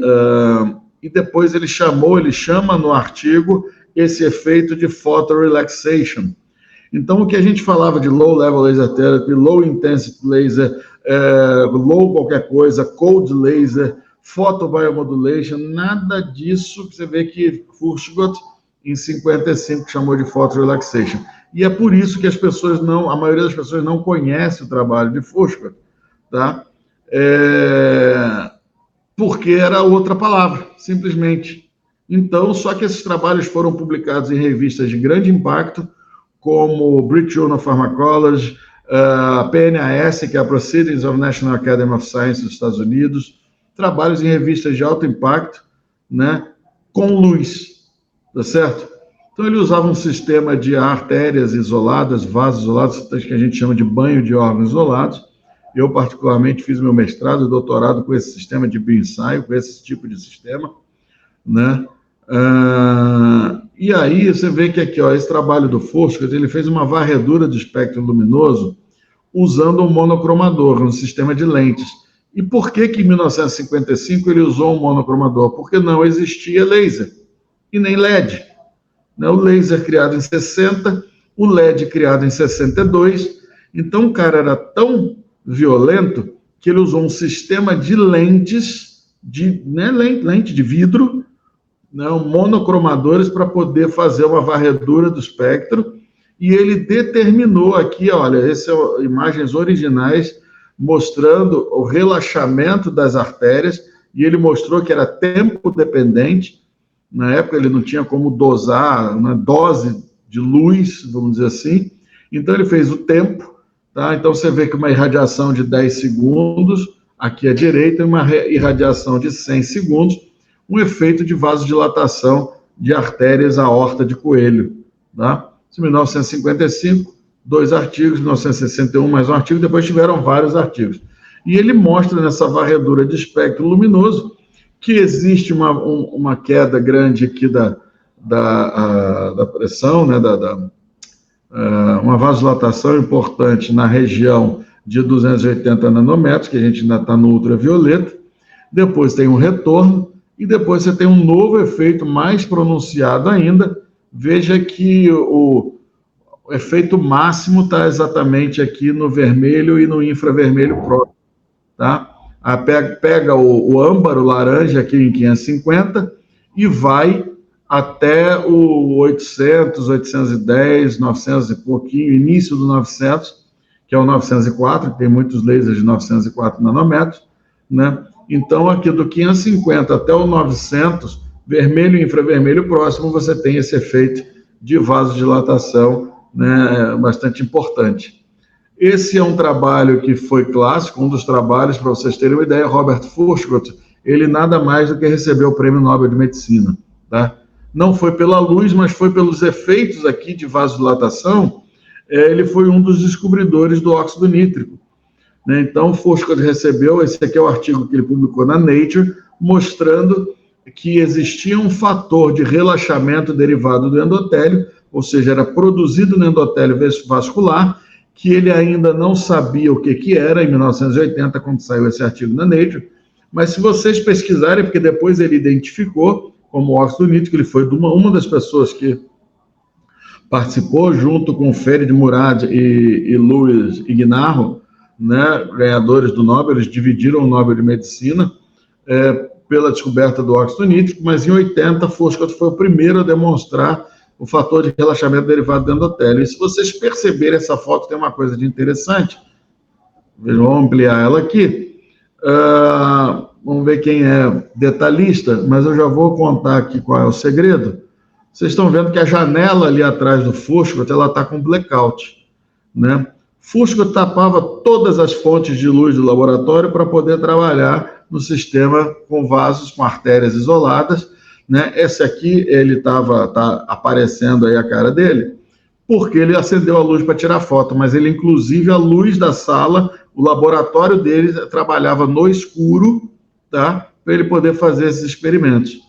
e depois ele chama no artigo esse efeito de photorelaxation. Então o que a gente falava de low level laser therapy, low intensity laser, low qualquer coisa, cold laser, photobiomodulation, nada disso que você vê que Furchgott em 55 chamou de photorelaxation. E é por isso que a maioria das pessoas não conhece o trabalho de Furchgott, tá? Porque era outra palavra, simplesmente. Então, só que esses trabalhos foram publicados em revistas de grande impacto, como o British Journal of Pharmacology, a PNAS, que é a Proceedings of National Academy of Science dos Estados Unidos, trabalhos em revistas de alto impacto, né, com luz, tá certo? Então ele usava um sistema de artérias isoladas, vasos isolados, que a gente chama de banho de órgãos isolados. Eu, particularmente, fiz meu mestrado e doutorado com esse sistema de bioensaio, com esse tipo de sistema, né? E aí você vê que aqui, ó, esse trabalho do Foscart, ele fez uma varredura do espectro luminoso usando um monocromador, um sistema de lentes. E por que em 1955 ele usou um monocromador? Porque não existia laser e nem LED. Né? O laser criado em 60, o LED criado em 62. Então o cara era tão violento que ele usou um sistema de lentes, lente de vidro, né, monocromadores, para poder fazer uma varredura do espectro, e ele determinou aqui, olha, essas são imagens originais mostrando o relaxamento das artérias, e ele mostrou que era tempo dependente. Na época ele não tinha como dosar uma dose de luz, vamos dizer assim, então ele fez o tempo, tá? Então você vê que uma irradiação de 10 segundos, aqui à direita, e uma irradiação de 100 segundos, um efeito de vasodilatação de artérias aorta de coelho, tá? Em 1955, 2 artigos, 1961 mais um artigo, depois tiveram vários artigos. E ele mostra nessa varredura de espectro luminoso que existe uma queda grande aqui da pressão, né, uma vasodilatação importante na região de 280 nanômetros, que a gente ainda está no ultravioleta, depois tem um retorno, e depois você tem um novo efeito mais pronunciado ainda. Veja que o efeito máximo está exatamente aqui no vermelho e no infravermelho próximo, tá? Pega o âmbar, o laranja aqui em 550 e vai até o 800, 810, 900 e pouquinho, início do 900, que é o 904, que tem muitos lasers de 904 nanômetros, né? Então, aqui do 550 até o 900, vermelho e infravermelho próximo, você tem esse efeito de vasodilatação, né, bastante importante. Esse é um trabalho que foi clássico, um dos trabalhos, para vocês terem uma ideia, Robert Foscart, ele nada mais do que recebeu o Prêmio Nobel de Medicina, tá? Não foi pela luz, mas foi pelos efeitos aqui de vasodilatação. Ele foi um dos descobridores do óxido nítrico. Então, Foscart recebeu, esse aqui é o artigo que ele publicou na Nature, mostrando que existia um fator de relaxamento derivado do endotélio, ou seja, era produzido no endotélio vascular, que ele ainda não sabia o que era, em 1980, quando saiu esse artigo na Nature, mas se vocês pesquisarem, porque depois ele identificou como óxido nítrico, ele foi uma das pessoas que participou, junto com Ferid Murad e Luiz Ignarro, né, ganhadores do Nobel, eles dividiram o Nobel de Medicina pela descoberta do óxido nítrico, mas em 80, Foscart foi o primeiro a demonstrar o fator de relaxamento derivado do endotélio. E se vocês perceberem, essa foto tem uma coisa de interessante, vamos ampliar ela aqui, vamos ver quem é detalhista, mas eu já vou contar aqui qual é o segredo. Vocês estão vendo que a janela ali atrás do Foscart, ela está com blackout, né? Foscart tapava todas as fontes de luz do laboratório para poder trabalhar no sistema com vasos, com artérias isoladas, né? Esse aqui, ele tá aparecendo aí a cara dele, porque ele acendeu a luz para tirar foto, mas ele, inclusive, a luz da sala, o laboratório dele trabalhava no escuro, tá? Para ele poder fazer esses experimentos,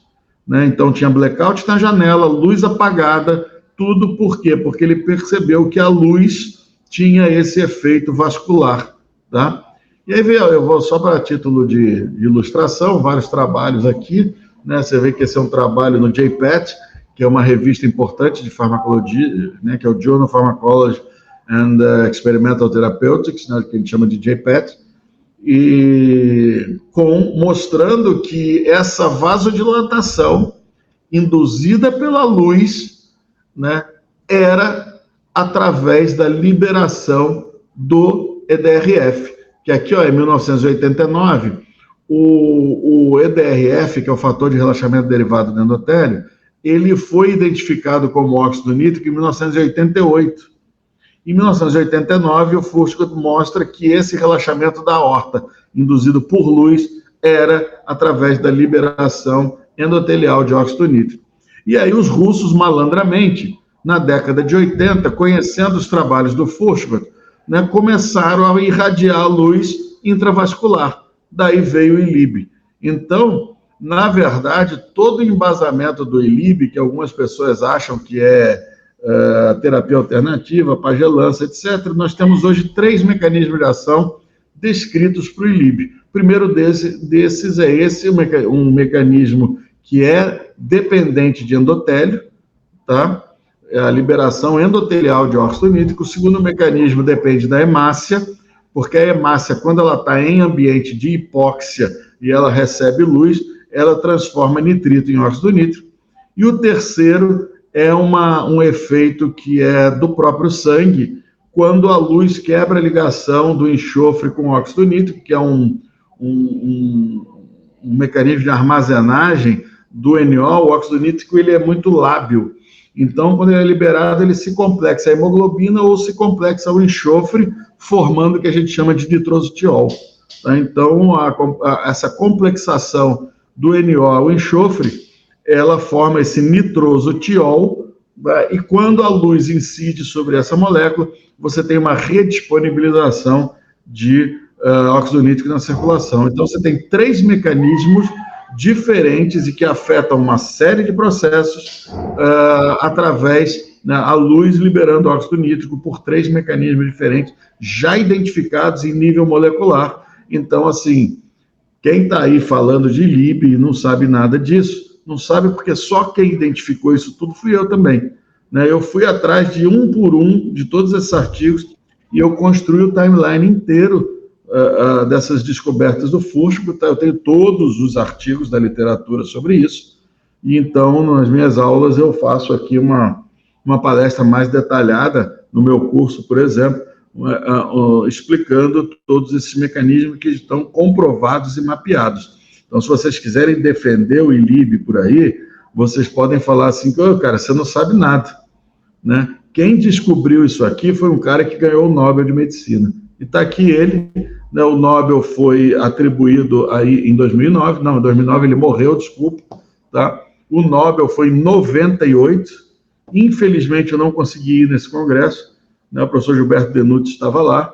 né? Então, tinha blackout na janela, luz apagada, tudo por quê? Porque ele percebeu que a luz tinha esse efeito vascular, tá? E aí, eu vou só para título de ilustração, vários trabalhos aqui, né? Você vê que esse é um trabalho no JPET, que é uma revista importante de farmacologia, né? Que é o Journal of Pharmacology and Experimental Therapeutics, né? Que a gente chama de JPET, e mostrando que essa vasodilatação induzida pela luz, né, era através da liberação do EDRF, que aqui, ó, em 1989, o EDRF, que é o fator de relaxamento derivado do endotélio, ele foi identificado como óxido nítrico em 1988. Em 1989, o Foscart mostra que esse relaxamento da aorta, induzido por luz, era através da liberação endotelial de óxido nítrico. E aí os russos, malandramente, na década de 80, conhecendo os trabalhos do Furchgott, né, começaram a irradiar a luz intravascular. Daí veio o ILIB. Então, na verdade, todo o embasamento do ILIB, que algumas pessoas acham que é terapia alternativa, pagelança, etc., nós temos hoje 3 mecanismos de ação descritos para o ILIB. O primeiro desses é esse, um mecanismo que é dependente de endotélio, tá? É a liberação endotelial de óxido nítrico. O segundo mecanismo depende da hemácia, porque a hemácia, quando ela está em ambiente de hipóxia e ela recebe luz, ela transforma nitrito em óxido nítrico. E o terceiro é um efeito que é do próprio sangue, quando a luz quebra a ligação do enxofre com o óxido nítrico, que é um mecanismo de armazenagem do NO. O óxido nítrico ele é muito lábil. Então, quando ele é liberado, ele se complexa a hemoglobina ou se complexa ao enxofre, formando o que a gente chama de nitrosotiol. Tá? Então, essa complexação do NO ao enxofre, ela forma esse nitrosotiol, e quando a luz incide sobre essa molécula, você tem uma redisponibilização de óxido nítrico na circulação. Então, você tem 3 mecanismos diferentes e que afetam uma série de processos através a luz liberando óxido nítrico por 3 mecanismos diferentes, já identificados em nível molecular. Então, assim, quem está aí falando de ILIB e não sabe nada disso, não sabe porque só quem identificou isso tudo fui eu também. Né? Eu fui atrás de um por um de todos esses artigos e eu construí o timeline inteiro dessas descobertas do Furchgott. Eu tenho todos os artigos da literatura sobre isso, e então, nas minhas aulas, eu faço aqui uma palestra mais detalhada, no meu curso, por exemplo, explicando todos esses mecanismos que estão comprovados e mapeados. Então, se vocês quiserem defender o ILIB por aí, vocês podem falar assim, cara, você não sabe nada, né? Quem descobriu isso aqui foi um cara que ganhou o Nobel de Medicina. E está aqui ele, né, o Nobel foi atribuído aí em 2009, não, em 2009 ele morreu, desculpa, tá? O Nobel foi em 98, infelizmente eu não consegui ir nesse congresso, né, o professor Gilberto Denucci estava lá,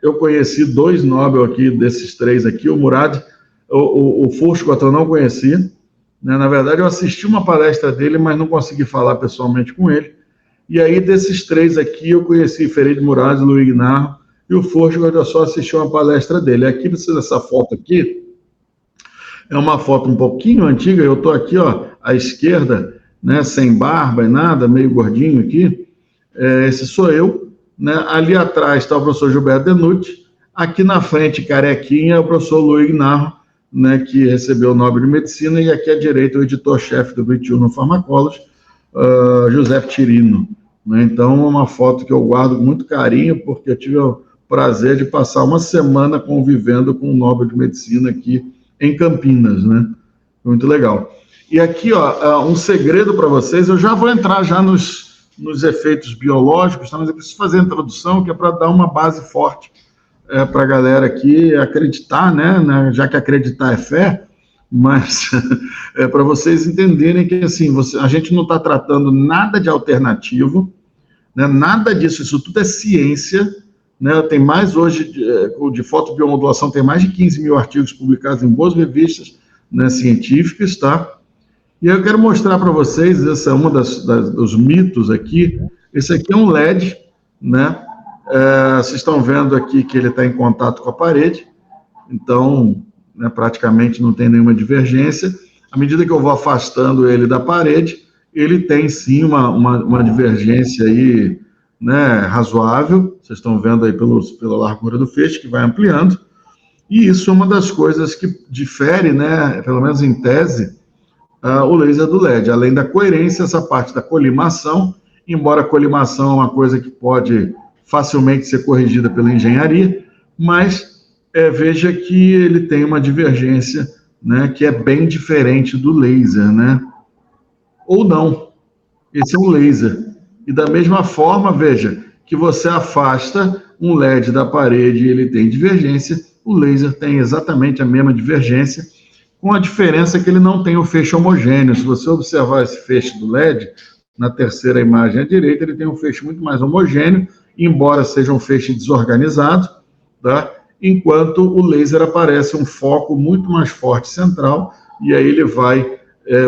eu conheci 2 Nobel aqui, desses 3 aqui, o Murad, o Furchgott eu não conhecia, né, na verdade eu assisti uma palestra dele, mas não consegui falar pessoalmente com ele. E aí, desses 3 aqui, eu conheci Ferid Murad, Luiz Gnarro, e o Furchgott eu só assisti uma palestra dele. Aqui, essa foto aqui, é uma foto um pouquinho antiga, eu estou aqui, ó, à esquerda, né, sem barba e nada, meio gordinho aqui. Esse sou eu, né? Ali atrás está o professor Gilberto Denucci, aqui na frente, carequinha, é o professor Luiz Gnarro, né, que recebeu o Nobel de Medicina, e aqui à direita o editor-chefe do British Journal of Pharmacology, José Tirino. Né? Então, é uma foto que eu guardo com muito carinho, porque eu tive o prazer de passar uma semana convivendo com o Nobel de Medicina aqui em Campinas, né? Muito legal. E aqui, ó, um segredo para vocês, eu já vou entrar já nos efeitos biológicos, tá? Mas eu preciso fazer a introdução, que é para dar uma base forte para a galera aqui acreditar, né? Já que acreditar é fé, mas para vocês entenderem que, assim, a gente não está tratando nada de alternativo, né? Nada disso, isso tudo é ciência, né? Tem mais hoje, de fotobiomodulação, tem mais de 15 mil artigos publicados em boas revistas, né, científicas, tá? E eu quero mostrar para vocês, essa é uma dos mitos aqui. Esse aqui é um LED, né? Vocês estão vendo aqui que ele está em contato com a parede, então, né, praticamente não tem nenhuma divergência. À medida que eu vou afastando ele da parede, ele tem sim uma divergência aí, né, razoável. Vocês estão vendo aí pela largura do feixe, que vai ampliando. E isso é uma das coisas que difere, né, pelo menos em tese, o laser do LED. Além da coerência, essa parte da colimação, embora a colimação é uma coisa que pode facilmente ser corrigida pela engenharia, mas veja que ele tem uma divergência, né, que é bem diferente do laser, né? Ou não. Esse é um laser. E da mesma forma, veja, que você afasta um LED da parede e ele tem divergência, o laser tem exatamente a mesma divergência, com a diferença que ele não tem o feixe homogêneo. Se você observar esse feixe do LED, na terceira imagem à direita, ele tem um feixe muito mais homogêneo, embora seja um feixe desorganizado, tá? Enquanto o laser aparece um foco muito mais forte central, e aí ele vai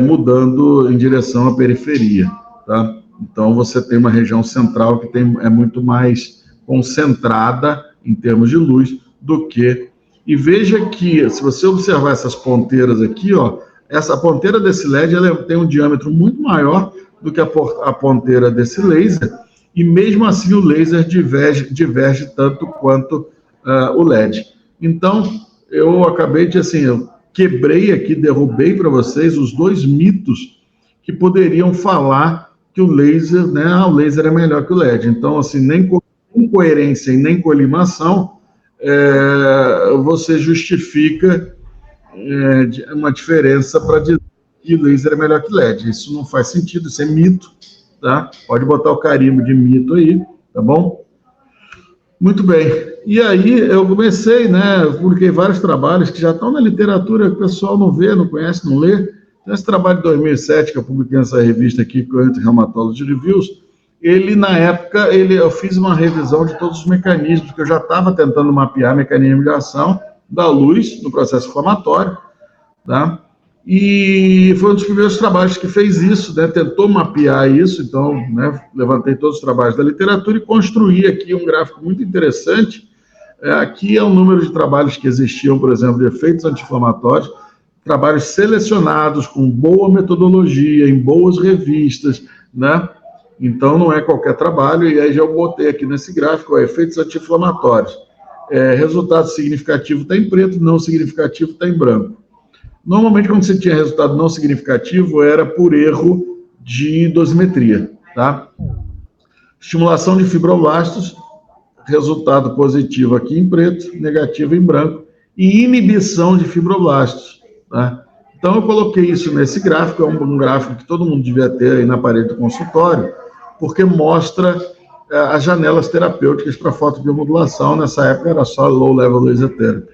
mudando em direção à periferia, tá? Então você tem uma região central que é muito mais concentrada em termos de luz do que... E veja que, se você observar essas ponteiras aqui, ó, essa ponteira desse LED ela tem um diâmetro muito maior do que a ponteira desse laser, e mesmo assim o laser diverge tanto quanto o LED. Então, eu acabei de, assim, eu quebrei aqui, derrubei para vocês os dois mitos que poderiam falar que o laser, né, o laser é melhor que o LED. Então, assim, nem com incoerência e nem colimação, você justifica uma diferença para dizer que laser é melhor que LED. Isso não faz sentido, isso é mito, tá? Pode botar o carimbo de mito aí, tá bom? Muito bem. E aí eu comecei, né? Eu publiquei vários trabalhos que já estão na literatura, que o pessoal não vê, não conhece, não lê. Então, esse trabalho de 2007, que eu publiquei nessa revista aqui, Current Rheumatology Reviews, ele, na época, eu fiz uma revisão de todos os mecanismos, que eu já estava tentando mapear mecanismo de ação da luz no processo inflamatório, tá? E foi um dos primeiros trabalhos que fez isso, né? Tentou mapear isso, então, né, levantei todos os trabalhos da literatura e construí aqui um gráfico muito interessante. Aqui é o número de trabalhos que existiam, por exemplo, de efeitos anti-inflamatórios, trabalhos selecionados com boa metodologia, em boas revistas, né? Então, não é qualquer trabalho, e aí já eu botei aqui nesse gráfico, efeitos anti-inflamatórios. Resultado significativo está em preto, não significativo está em branco. Normalmente, quando você tinha resultado não significativo, era por erro de dosimetria, tá? Estimulação de fibroblastos, resultado positivo aqui em preto, negativo em branco, e inibição de fibroblastos, tá? Então, eu coloquei isso nesse gráfico, é um gráfico que todo mundo devia ter aí na parede do consultório, porque mostra as janelas terapêuticas para fotobiomodulação. Nessa época era só low level laser therapy.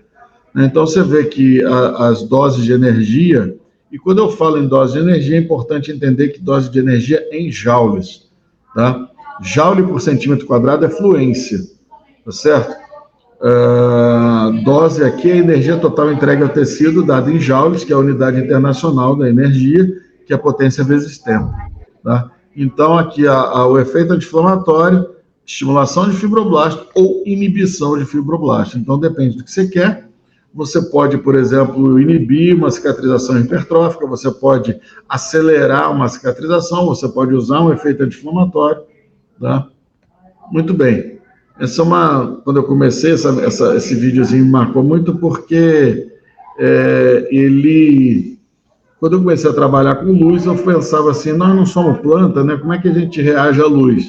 Então, você vê que as doses de energia, e quando eu falo em dose de energia, é importante entender que dose de energia é em joules, tá? Joule por centímetro quadrado é fluência, tá certo? Dose aqui é a energia total entregue ao tecido, dada em joules, que é a unidade internacional da energia, que é a potência vezes tempo, tá? Então, aqui o efeito anti-inflamatório, estimulação de fibroblasto ou inibição de fibroblasto. Então, depende do que você quer. Você pode, por exemplo, inibir uma cicatrização hipertrófica, você pode acelerar uma cicatrização, você pode usar um efeito anti-inflamatório, tá? Muito bem. Essa é quando eu comecei, esse videozinho me marcou muito porque quando eu comecei a trabalhar com luz, eu pensava assim, nós não somos planta, né? Como é que a gente reage à luz?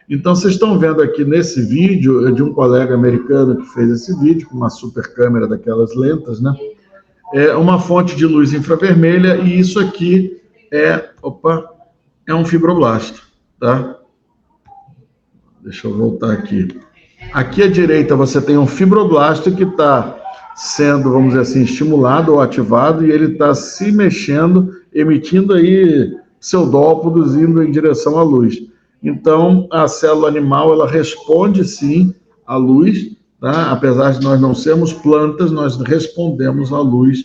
Então, vocês estão vendo aqui nesse vídeo, de um colega americano que fez esse vídeo, com uma super câmera daquelas lentas, né? Uma fonte de luz infravermelha, e isso aqui é um fibroblasto, tá? Deixa eu voltar aqui. Aqui à direita você tem um fibroblasto que está sendo, vamos dizer assim, estimulado ou ativado, e ele está se mexendo, emitindo aí pseudópodos indo em direção à luz. Então, a célula animal, ela responde sim à luz, tá? Apesar de nós não sermos plantas, nós respondemos à luz,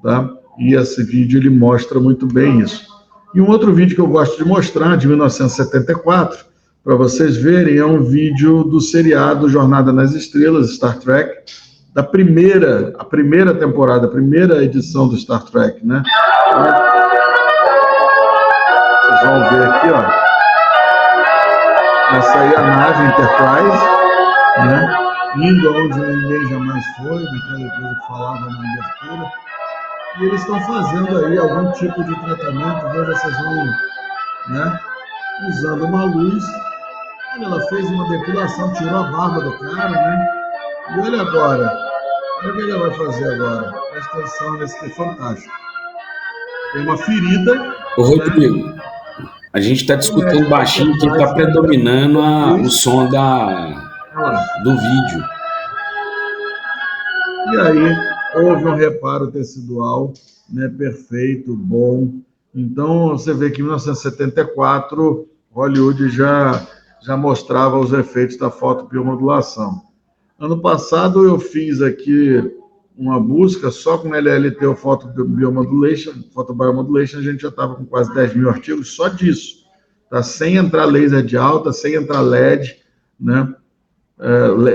tá? E esse vídeo, ele mostra muito bem isso. E um outro vídeo que eu gosto de mostrar, de 1974, para vocês verem, é um vídeo do seriado Jornada nas Estrelas, Star Trek, a primeira temporada, a primeira edição do Star Trek, né? Vocês vão ver aqui, ó. Essa aí é a nave Enterprise, né? Indo onde ninguém jamais foi, naquela coisa que falava na abertura. E eles estão fazendo aí algum tipo de tratamento, veja, vocês vão, né? Usando uma luz. Olha, ela fez uma depilação, tirou a barba do cara, né? E olha agora, olha o que ela vai fazer agora. Presta atenção nesse que é fantástico. Tem uma ferida. Ô, Rodrigo, né? A gente está discutindo baixinho que está predominando o som do vídeo. E aí, houve um reparo tecidual, né, perfeito, bom. Então, você vê que em 1974, Hollywood já mostrava os efeitos da fotobiomodulação. Ano passado, eu fiz aqui uma busca só com LLT ou photobiomodulation, a gente já estava com quase 10 mil artigos só disso, tá? Sem entrar laser de alta, sem entrar LED, né?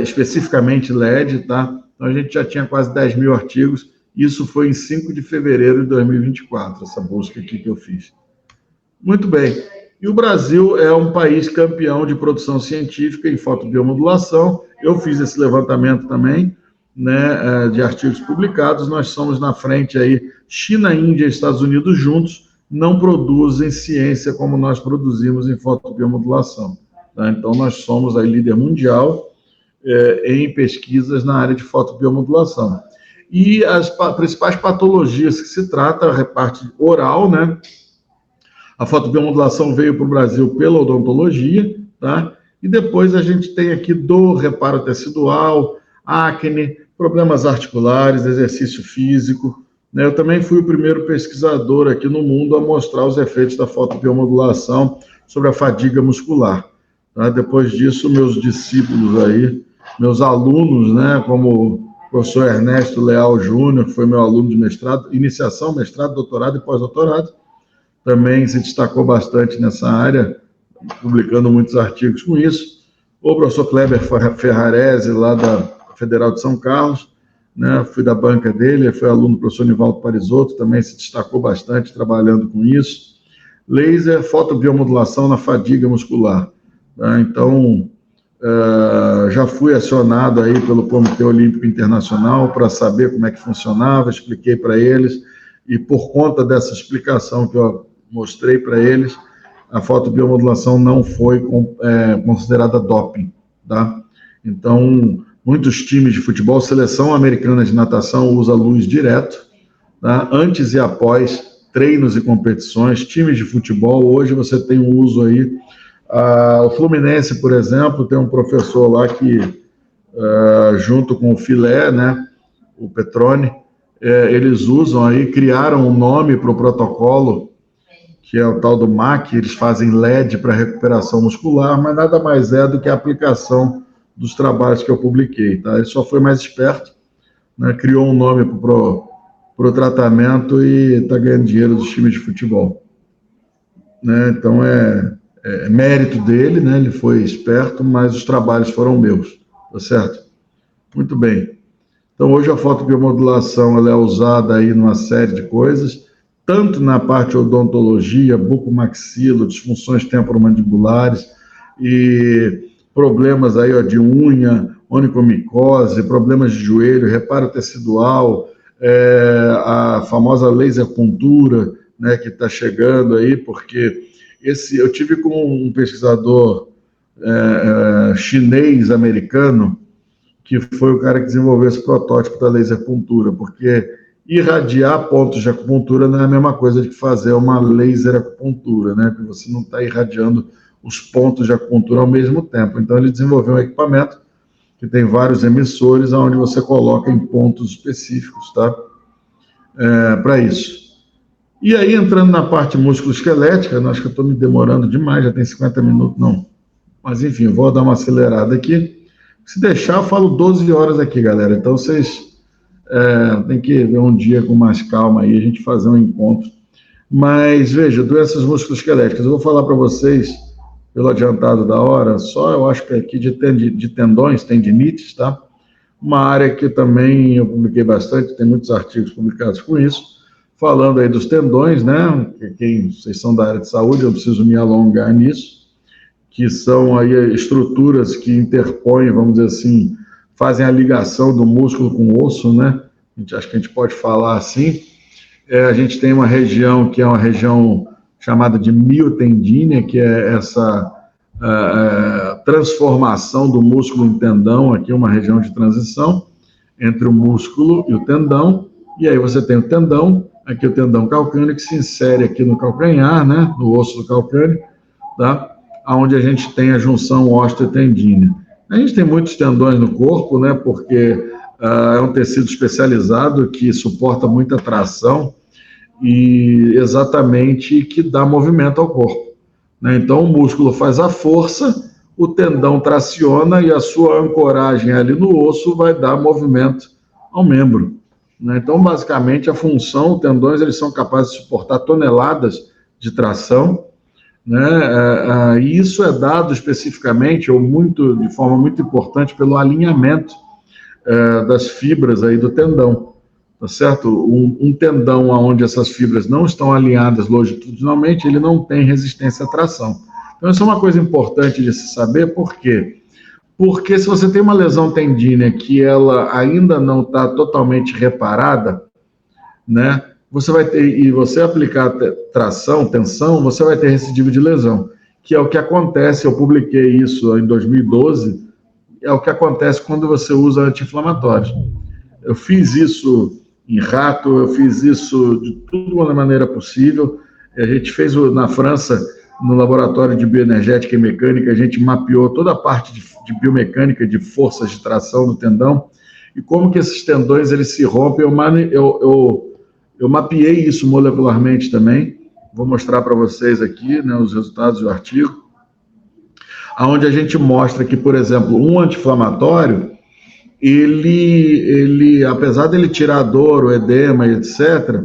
Especificamente LED, tá? Então a gente já tinha quase 10 mil artigos, isso foi em 5 de fevereiro de 2024, essa busca aqui que eu fiz. Muito bem, e o Brasil é um país campeão de produção científica em fotobiomodulação, eu fiz esse levantamento também, né, de artigos publicados, nós somos na frente aí, China, Índia e Estados Unidos juntos não produzem ciência como nós produzimos em fotobiomodulação, tá? Então nós somos aí líder mundial em pesquisas na área de fotobiomodulação. E as principais patologias que se trata, a parte oral, né? A fotobiomodulação veio para o Brasil pela odontologia, tá? E depois a gente tem aqui dor, reparo tecidual, acne, problemas articulares, exercício físico, né? Eu também fui o primeiro pesquisador aqui no mundo a mostrar os efeitos da fotobiomodulação sobre a fadiga muscular, tá? Depois disso, meus discípulos aí, meus alunos, né, como o professor Ernesto Leal Júnior, que foi meu aluno de mestrado, iniciação, mestrado, doutorado e pós-doutorado, também se destacou bastante nessa área, publicando muitos artigos com isso. O professor Kleber Ferrarese, lá da Federal de São Carlos, né, fui da banca dele, foi aluno do professor Nivaldo Parisotto, também se destacou bastante trabalhando com isso. Laser, fotobiomodulação na fadiga muscular, tá? Então, já fui acionado aí pelo Comitê Olímpico Internacional para saber como é que funcionava, expliquei para eles, e por conta dessa explicação que eu mostrei para eles, a fotobiomodulação não foi considerada doping, tá? Então, muitos times de futebol, seleção americana de natação usa luz direto, tá? Antes e após treinos e competições, times de futebol, hoje você tem um uso aí, o Fluminense, por exemplo, tem um professor lá que, junto com o Filé, né, o Petrone, eles usam aí, criaram um nome para o protocolo, que é o tal do MAC, eles fazem LED para recuperação muscular, mas nada mais é do que a aplicação dos trabalhos que eu publiquei, tá? Ele só foi mais esperto, né, criou um nome para o tratamento e está ganhando dinheiro dos times de futebol, né? Então é mérito dele, né? Ele foi esperto, mas os trabalhos foram meus, tá certo? Muito bem. Então hoje a fotobiomodulação ela é usada aí numa série de coisas, tanto na parte odontologia, bucomaxilo, disfunções temporomandibulares e problemas aí, ó, de unha, onicomicose, problemas de joelho, reparo tecidual, a famosa laser puntura, né, que está chegando aí, porque eu tive com um pesquisador chinês-americano, que foi o cara que desenvolveu esse protótipo da laser puntura, porque irradiar pontos de acupuntura não é a mesma coisa de fazer uma laser acupuntura, né? Porque você não está irradiando os pontos de acupuntura ao mesmo tempo. Então, ele desenvolveu um equipamento que tem vários emissores, onde você coloca em pontos específicos, tá? Para isso. E aí, entrando na parte músculo-esquelética, acho que eu estou me demorando demais, já tem 50 minutos, não. Mas, enfim, eu vou dar uma acelerada aqui. Se deixar, eu falo 12 horas aqui, galera. Então, vocês tem que ver um dia com mais calma aí, a gente fazer um encontro. Mas, veja, doenças musculoesqueléticas. Eu vou falar para vocês, pelo adiantado da hora, só eu acho que aqui de tendões, tendinites, tá? Uma área que também eu publiquei bastante, tem muitos artigos publicados com isso, falando aí dos tendões, né? Vocês são da área de saúde, eu preciso me alongar nisso, que são aí estruturas que interpõem, vamos dizer assim, fazem a ligação do músculo com o osso, né? Acho que a gente pode falar assim. A gente tem uma região que é uma região chamada de miotendínea, que é essa transformação do músculo em tendão, aqui uma região de transição entre o músculo e o tendão, e aí você tem o tendão, aqui o tendão calcâneo, que se insere aqui no calcanhar, né? No osso do calcâneo, tá? Onde a gente tem a junção ósseo-tendínea. A gente tem muitos tendões no corpo, né, porque é um tecido especializado que suporta muita tração e exatamente que dá movimento ao corpo, né? Então, o músculo faz a força, o tendão traciona e a sua ancoragem ali no osso vai dar movimento ao membro, né? Então, basicamente, a função, tendões, eles são capazes de suportar toneladas de tração, né? E isso é dado especificamente, ou de forma muito importante, pelo alinhamento das fibras aí do tendão, tá certo? Um tendão onde essas fibras não estão alinhadas longitudinalmente, ele não tem resistência à tração. Então, isso é uma coisa importante de se saber, por quê? Porque se você tem uma lesão tendínea que ela ainda não está totalmente reparada, né, você vai ter, e você aplicar tração, tensão, você vai ter recidiva de lesão, que é o que acontece, eu publiquei isso em 2012, é o que acontece quando você usa anti-inflamatórios. Eu fiz isso em rato, eu fiz isso de toda maneira possível. A gente fez na França, no laboratório de bioenergética e mecânica, a gente mapeou toda a parte de biomecânica, de forças de tração no tendão, e como que esses tendões eles se rompem. Eu mapeei isso molecularmente também, vou mostrar para vocês aqui, né, os resultados do artigo, onde a gente mostra que, por exemplo, um anti-inflamatório, ele, apesar dele tirar a dor, o edema, etc.,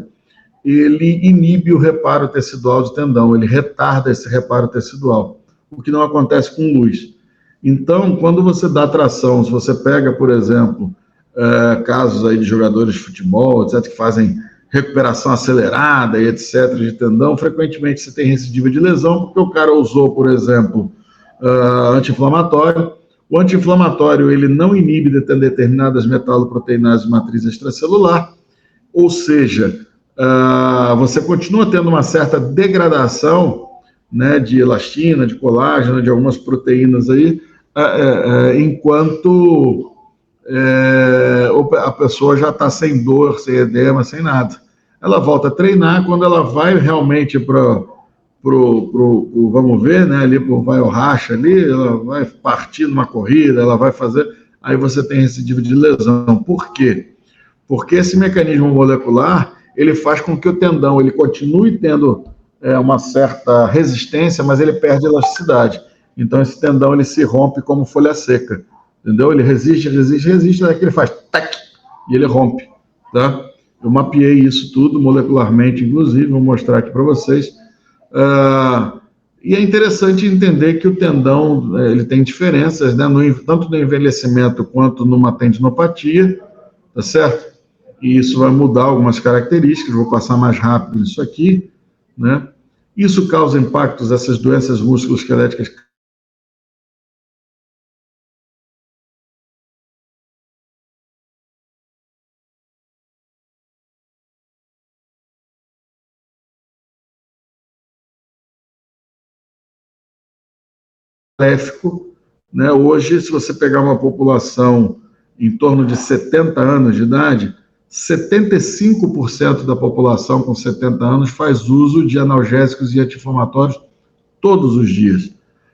ele inibe o reparo tecidual do tendão, ele retarda esse reparo tecidual, o que não acontece com luz. Então, quando você dá tração, se você pega, por exemplo, casos aí de jogadores de futebol, etc., que fazem recuperação acelerada e etc., de tendão, frequentemente você tem recidiva de lesão, porque o cara usou, por exemplo, anti-inflamatório. O anti-inflamatório, ele não inibe determinadas metaloproteinases de matriz extracelular, ou seja, você continua tendo uma certa degradação, né, de elastina, de colágeno, de algumas proteínas aí, enquanto a pessoa já está sem dor, sem edema, sem nada. Ela volta a treinar, quando ela vai realmente vamos ver, né, ali vai o racha ali, ela vai partir numa corrida, ela vai fazer, aí você tem recidiva de lesão. Por quê? Porque esse mecanismo molecular, ele faz com que o tendão, ele continue tendo uma certa resistência, mas ele perde elasticidade. Então, esse tendão, ele se rompe como folha seca, entendeu? Ele resiste, daí que ele faz tac, e ele rompe, tá? Eu mapeei isso tudo molecularmente, inclusive, vou mostrar aqui para vocês. E é interessante entender que o tendão, ele tem diferenças, né, tanto no envelhecimento quanto numa tendinopatia, tá certo? E isso vai mudar algumas características, vou passar mais rápido isso aqui, né? Isso causa impactos, essas doenças musculoesqueléticas maléfico, né? Hoje, se você pegar uma população em torno de 70 anos de idade, 75% da população com 70 anos faz uso de analgésicos e anti-inflamatórios todos os dias.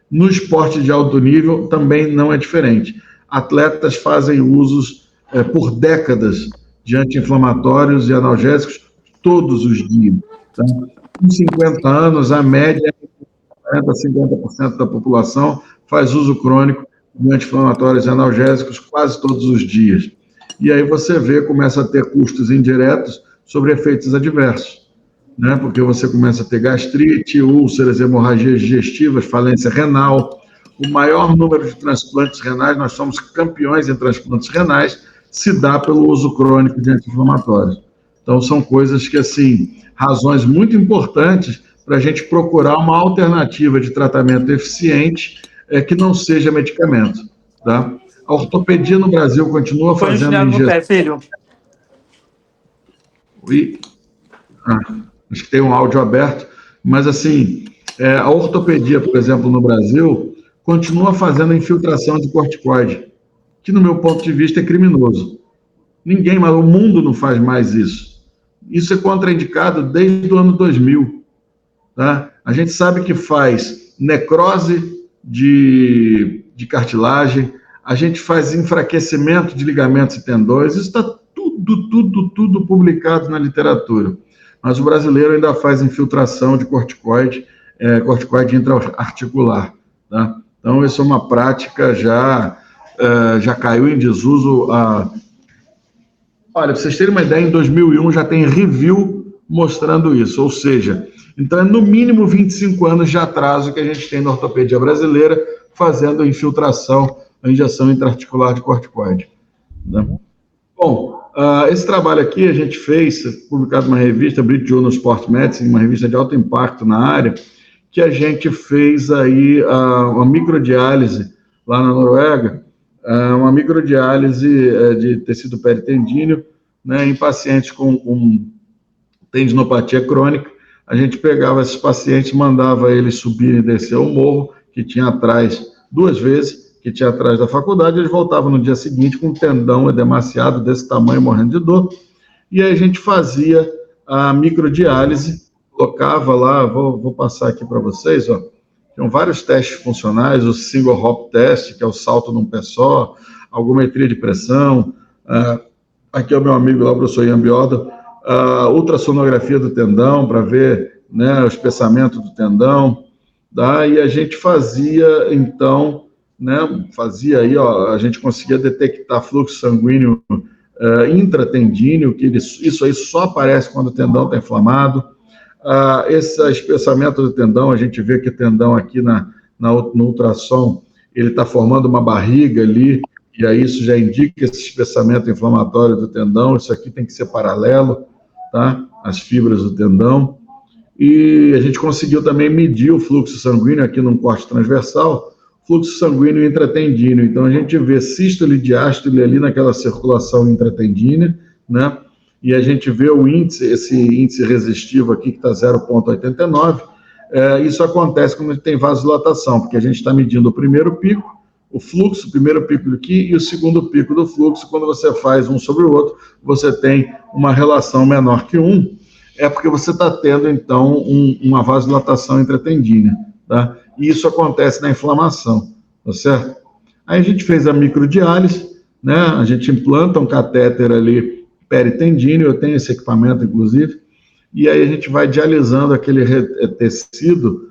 No esporte de alto nível também não é diferente. Atletas fazem usos por décadas de anti-inflamatórios e analgésicos todos os dias. Tá? Com 50 anos, a média é 40% a 50% da população faz uso crônico de anti-inflamatórios e analgésicos quase todos os dias. E aí você vê, começa a ter custos indiretos sobre efeitos adversos, né? Porque você começa a ter gastrite, úlceras, hemorragias digestivas, falência renal. O maior número de transplantes renais, nós somos campeões em transplantes renais, se dá pelo uso crônico de anti-inflamatórios. Então, são coisas que, assim, razões muito importantes para a gente procurar uma alternativa de tratamento eficiente que não seja medicamento, tá? A ortopedia no Brasil continua fazendo injeção... no pé, filho. Ui. Acho que tem um áudio aberto, mas assim, a ortopedia, por exemplo, no Brasil, continua fazendo infiltração de corticoide, que no meu ponto de vista é criminoso. Ninguém, mas o mundo não faz mais isso. Isso é contraindicado desde o ano 2000. Tá? A gente sabe que faz necrose de cartilagem, a gente faz enfraquecimento de ligamentos e tendões, isso está tudo publicado na literatura. Mas o brasileiro ainda faz infiltração de corticoide intra-articular, tá? Então, isso é uma prática já caiu em desuso. Olha, para vocês terem uma ideia, em 2001 já tem review mostrando isso, ou seja, então é no mínimo 25 anos de atraso que a gente tem na ortopedia brasileira fazendo a injeção intraarticular de corticoide, né? Bom, esse trabalho aqui a gente fez, publicado numa revista, British Journal Sport Medicine, uma revista de alto impacto na área, que a gente fez aí uma microdiálise lá na Noruega, uma microdiálise de tecido peritendíneo, né, em pacientes com tendinopatia crônica. A gente pegava esses pacientes, mandava eles subir e descer o morro, que tinha atrás 2 vezes, que tinha atrás da faculdade, eles voltavam no dia seguinte com um tendão edemaciado desse tamanho, morrendo de dor, e aí a gente fazia a microdiálise, colocava lá, vou passar aqui para vocês, ó, tem vários testes funcionais, o single hop test, que é o salto num pé só, algometria de pressão, aqui é o meu amigo lá, o professor Ian Biodo, ultrassonografia do tendão, para ver, né, o espessamento do tendão, tá? E a gente fazia, então, né, a gente conseguia detectar fluxo sanguíneo intratendíneo, que isso aí só aparece quando o tendão está inflamado. Esse espessamento do tendão, a gente vê que o tendão aqui no ultrassom, ele está formando uma barriga ali, e aí isso já indica esse espessamento inflamatório do tendão. Isso aqui tem que ser paralelo, tá? As fibras do tendão. E a gente conseguiu também medir o fluxo sanguíneo aqui num corte transversal, fluxo sanguíneo intratendíneo. Então, a gente vê sístole e diástole ali naquela circulação intratendínea, né? E a gente vê o índice, esse índice resistivo aqui, que está 0,89. Isso acontece quando a gente tem vasodilatação, porque a gente está medindo o primeiro pico, o fluxo, o primeiro pico aqui, e o segundo pico do fluxo. Quando você faz um sobre o outro, você tem uma relação menor que 1, é porque você está tendo, então, uma vasodilatação intratendínea, tá? E isso acontece na inflamação, tá certo? Aí a gente fez a microdiálise, né? A gente implanta um catéter ali peritendíneo, eu tenho esse equipamento, inclusive, e aí a gente vai dialisando aquele tecido.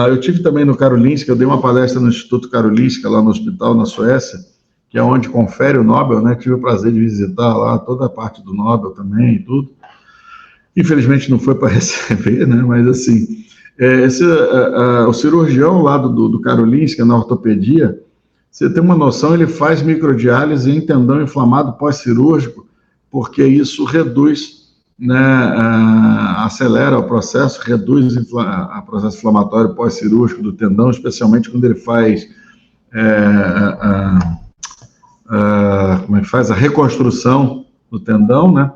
Eu tive também no Karolinska, eu dei uma palestra no Instituto Karolinska, lá no hospital, na Suécia, que é onde confere o Nobel, né? Tive o prazer de visitar lá toda a parte do Nobel também e tudo. Infelizmente não foi para receber, né? Mas assim, o cirurgião lá do Karolinska, na ortopedia, você tem uma noção, ele faz microdiálise em tendão inflamado pós-cirúrgico, porque isso reduz, né, acelera o processo, reduz o processo inflamatório pós-cirúrgico do tendão, especialmente quando ele faz a reconstrução do tendão, né?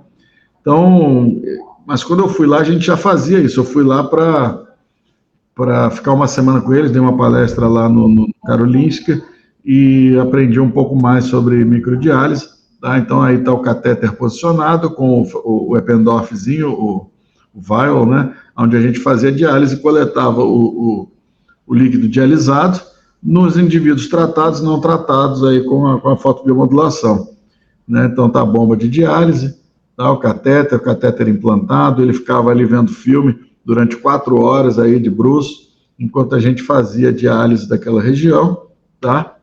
Então, mas quando eu fui lá, a gente já fazia isso. Eu fui lá para ficar uma semana com eles, dei uma palestra lá no Karolinska e aprendi um pouco mais sobre microdiálise. Tá? Então, aí está o catéter posicionado com o Eppendorfzinho, o vial, né? Onde a gente fazia diálise e coletava o líquido dialisado nos indivíduos tratados e não tratados aí com a fotobiomodulação, né? Então, tá a bomba de diálise, tá? O catéter implantado, ele ficava ali vendo filme durante 4 horas aí de bruço, enquanto a gente fazia diálise daquela região, tá?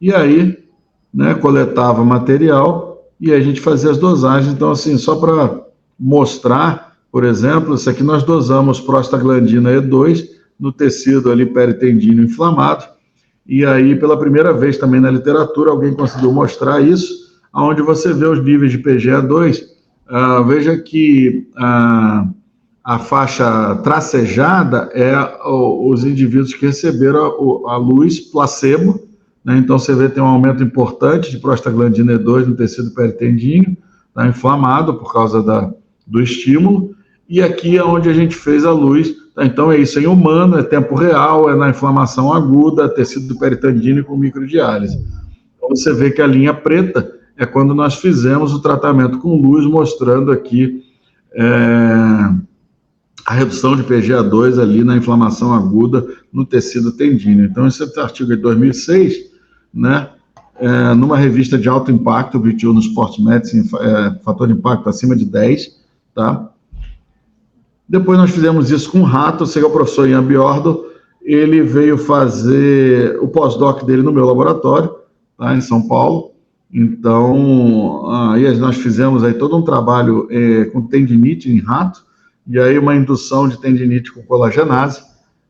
E aí, né, coletava material e a gente fazia as dosagens. Então, assim, só para mostrar, por exemplo, isso aqui nós dosamos prostaglandina E2 no tecido ali peritendíneo inflamado, e aí, pela primeira vez também na literatura, alguém conseguiu mostrar isso, onde você vê os níveis de PGE2. Veja que a faixa tracejada é os indivíduos que receberam a luz placebo, né? Então, você vê que tem um aumento importante de prostaglandina E2 no tecido peritendíneo, tá inflamado por causa do estímulo, e aqui é onde a gente fez a luz. Tá? Então, é isso em humano, é tempo real, é na inflamação aguda, tecido peritendíneo com microdiálise. Então, você vê que a linha preta é quando nós fizemos o tratamento com luz, mostrando aqui a redução de PGA2 ali na inflamação aguda no tecido tendíneo. Então, esse artigo de 2006, né, numa revista de alto impacto, o VTU no Sports Medicine, fator de impacto acima de 10, tá? Depois nós fizemos isso com o Rato, o professor Ian Biordo, ele veio fazer o pós-doc dele no meu laboratório, tá, em São Paulo. Então, aí nós fizemos aí todo um trabalho com tendinite em rato, e aí uma indução de tendinite com colagenase,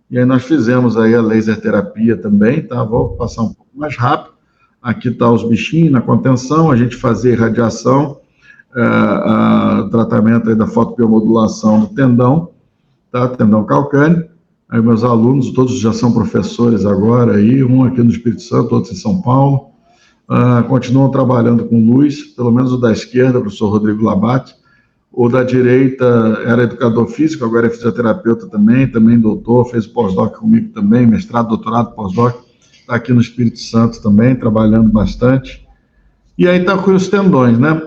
e aí nós fizemos aí a laser terapia também, tá? Vou passar um pouco mais rápido. Aqui tá os bichinhos na contenção, a gente fazia irradiação, tratamento aí da fotobiomodulação do tendão, tá? Tendão calcâneo. Aí meus alunos, todos já são professores agora aí, um aqui no Espírito Santo, outro em São Paulo, continuam trabalhando com luz, pelo menos o da esquerda, o professor Rodrigo Labate, o da direita era educador físico, agora é fisioterapeuta também doutor, fez pós-doc comigo também, mestrado, doutorado, pós-doc, está aqui no Espírito Santo também, trabalhando bastante. E aí está com os tendões, né?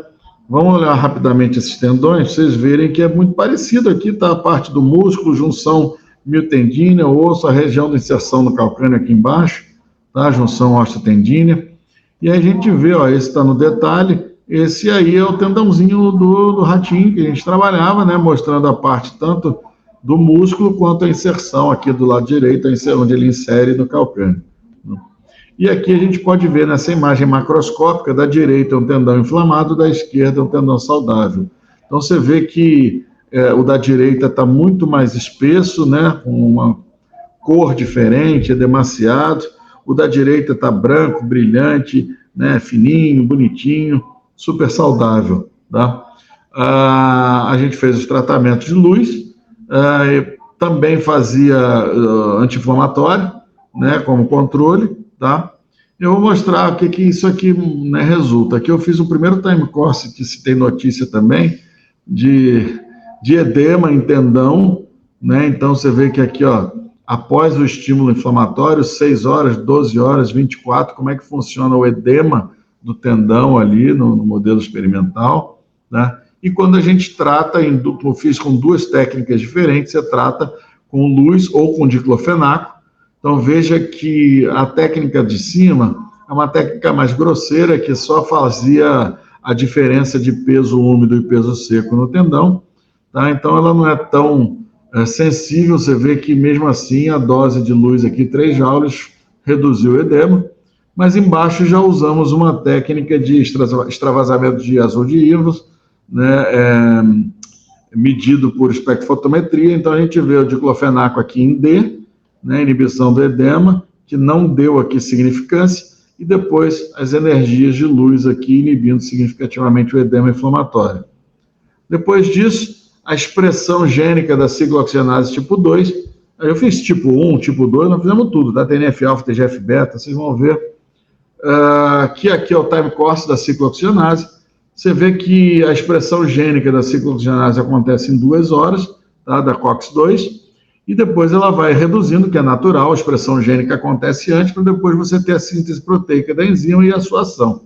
Vamos olhar rapidamente esses tendões, vocês verem que é muito parecido aqui, está a parte do músculo, junção miotendínea, osso, a região da inserção no calcâneo aqui embaixo, tá? Junção osteotendínea. E aí a gente vê, ó, esse está no detalhe, esse aí é o tendãozinho do ratinho que a gente trabalhava, né? Mostrando a parte tanto do músculo quanto a inserção aqui do lado direito, onde ele insere no calcâneo. E aqui a gente pode ver nessa imagem macroscópica, da direita é um tendão inflamado, da esquerda é um tendão saudável. Então você vê que o da direita está muito mais espesso, né? Com uma cor diferente, edemaciado. O da direita está branco, brilhante, né? Fininho, bonitinho, super saudável, tá? A gente fez os tratamentos de luz, também fazia anti-inflamatório, né? Como controle, tá? Eu vou mostrar o que isso aqui, né, resulta. Aqui eu fiz o primeiro time course, que se tem notícia também, de edema em tendão, né? Então você vê que aqui, ó, após o estímulo inflamatório, 6 horas, 12 horas, 24, como é que funciona o edema do tendão ali no modelo experimental, né? E quando a gente trata, eu fiz com 2 técnicas diferentes, você trata com luz ou com diclofenaco. Então veja que a técnica de cima é uma técnica mais grosseira, que só fazia a diferença de peso úmido e peso seco no tendão, tá? Então ela não é tão sensível, você vê que mesmo assim a dose de luz aqui, 3 joules, reduziu o edema, mas embaixo já usamos uma técnica de extravasamento de azul de Ivos, né, medido por espectrofotometria. Então a gente vê o diclofenaco aqui em D, né, inibição do edema, que não deu aqui significância, e depois as energias de luz aqui inibindo significativamente o edema inflamatório. Depois disso, a expressão gênica da ciclooxigenase tipo 2, eu fiz tipo 1, tipo 2, nós fizemos tudo, tá? TNF-alfa, TGF-beta, vocês vão ver que aqui é o time course da ciclooxigenase. Você vê que a expressão gênica da ciclooxigenase acontece em 2 horas, tá? Da COX-2, e depois ela vai reduzindo, que é natural, a expressão gênica acontece antes, para depois você ter a síntese proteica da enzima e a sua ação,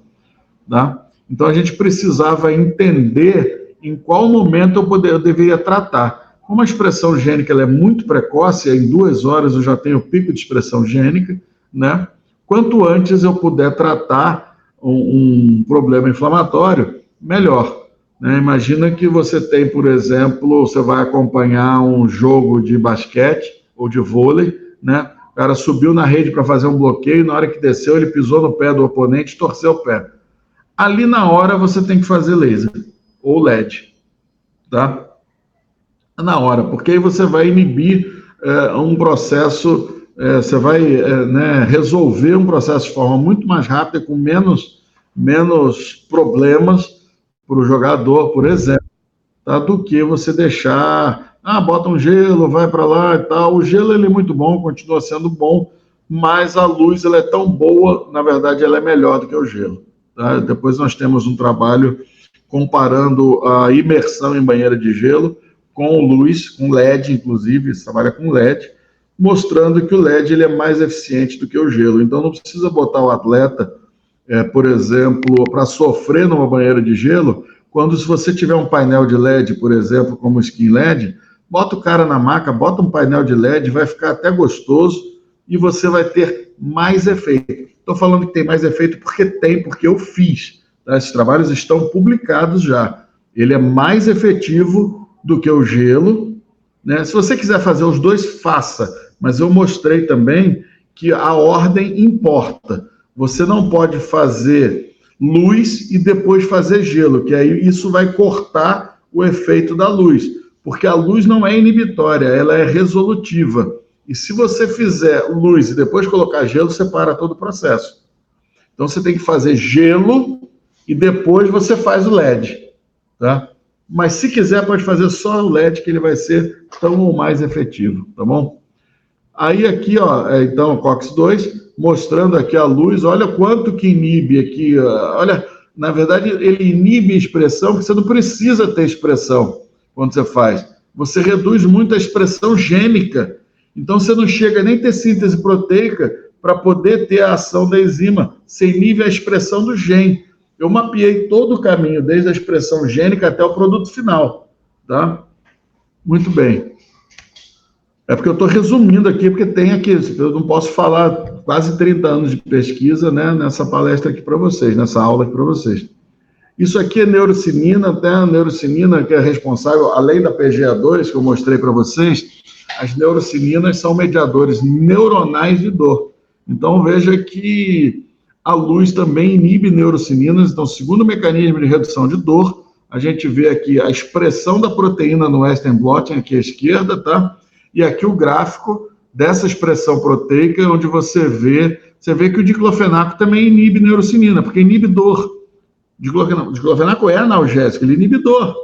tá? Então a gente precisava entender em qual momento eu deveria tratar. Como a expressão gênica ela é muito precoce, em 2 horas eu já tenho o pico de expressão gênica, né? Quanto antes eu puder tratar um problema inflamatório, melhor. Né? Imagina que você tem, por exemplo, você vai acompanhar um jogo de basquete ou de vôlei, né? O cara subiu na rede para fazer um bloqueio, na hora que desceu ele pisou no pé do oponente e torceu o pé. Ali na hora você tem que fazer laser ou LED, tá? Na hora, porque aí você vai inibir um processo, você vai resolver um processo de forma muito mais rápida, com menos problemas para o jogador, por exemplo, tá? Do que você deixar, bota um gelo, vai para lá e tal. O gelo ele é muito bom, continua sendo bom, mas a luz ela é tão boa, na verdade ela é melhor do que o gelo, tá? Depois nós temos um trabalho comparando a imersão em banheira de gelo com luz, com LED, inclusive, se trabalha com LED, mostrando que o LED ele é mais eficiente do que o gelo. Então não precisa botar o atleta, por exemplo, para sofrer numa banheira de gelo, quando se você tiver um painel de LED, por exemplo, como o Skin LED, bota o cara na maca, bota um painel de LED, vai ficar até gostoso e você vai ter mais efeito. Estou falando que tem mais efeito porque eu fiz. Tá? Esses trabalhos estão publicados já. Ele é mais efetivo do que o gelo, né? Se você quiser fazer os dois, faça. Mas eu mostrei também que a ordem importa. Você não pode fazer luz e depois fazer gelo, que aí isso vai cortar o efeito da luz, porque a luz não é inibitória, ela é resolutiva. E se você fizer luz e depois colocar gelo, você para todo o processo. Então você tem que fazer gelo e depois você faz o LED, tá? Mas se quiser, pode fazer só o LED, que ele vai ser tão ou mais efetivo, tá bom? Aí aqui, ó, então, o COX-2, mostrando aqui a luz, olha quanto que inibe aqui, olha, na verdade, ele inibe a expressão, porque você não precisa ter expressão quando você faz. Você reduz muito a expressão gênica, então você não chega nem a ter síntese proteica para poder ter a ação da enzima, você inibe a expressão do gene. Eu mapeei todo o caminho, desde a expressão gênica até o produto final, tá? Muito bem. É porque eu estou resumindo aqui, porque tem aqui, eu não posso falar quase 30 anos de pesquisa, né, nessa palestra aqui para vocês, nessa aula aqui para vocês. Isso aqui é neurocinina, até a neurocinina que é responsável, além da PGA2, que eu mostrei para vocês, as neurocininas são mediadores neuronais de dor. Então, veja que a luz também inibe neurocininas. Então, segundo mecanismo de redução de dor, a gente vê aqui a expressão da proteína no Western blotting, aqui à esquerda, tá? E aqui o gráfico dessa expressão proteica, onde você vê que o diclofenaco também inibe neurocinina, porque inibe dor. O diclofenaco é analgésico, ele inibe dor.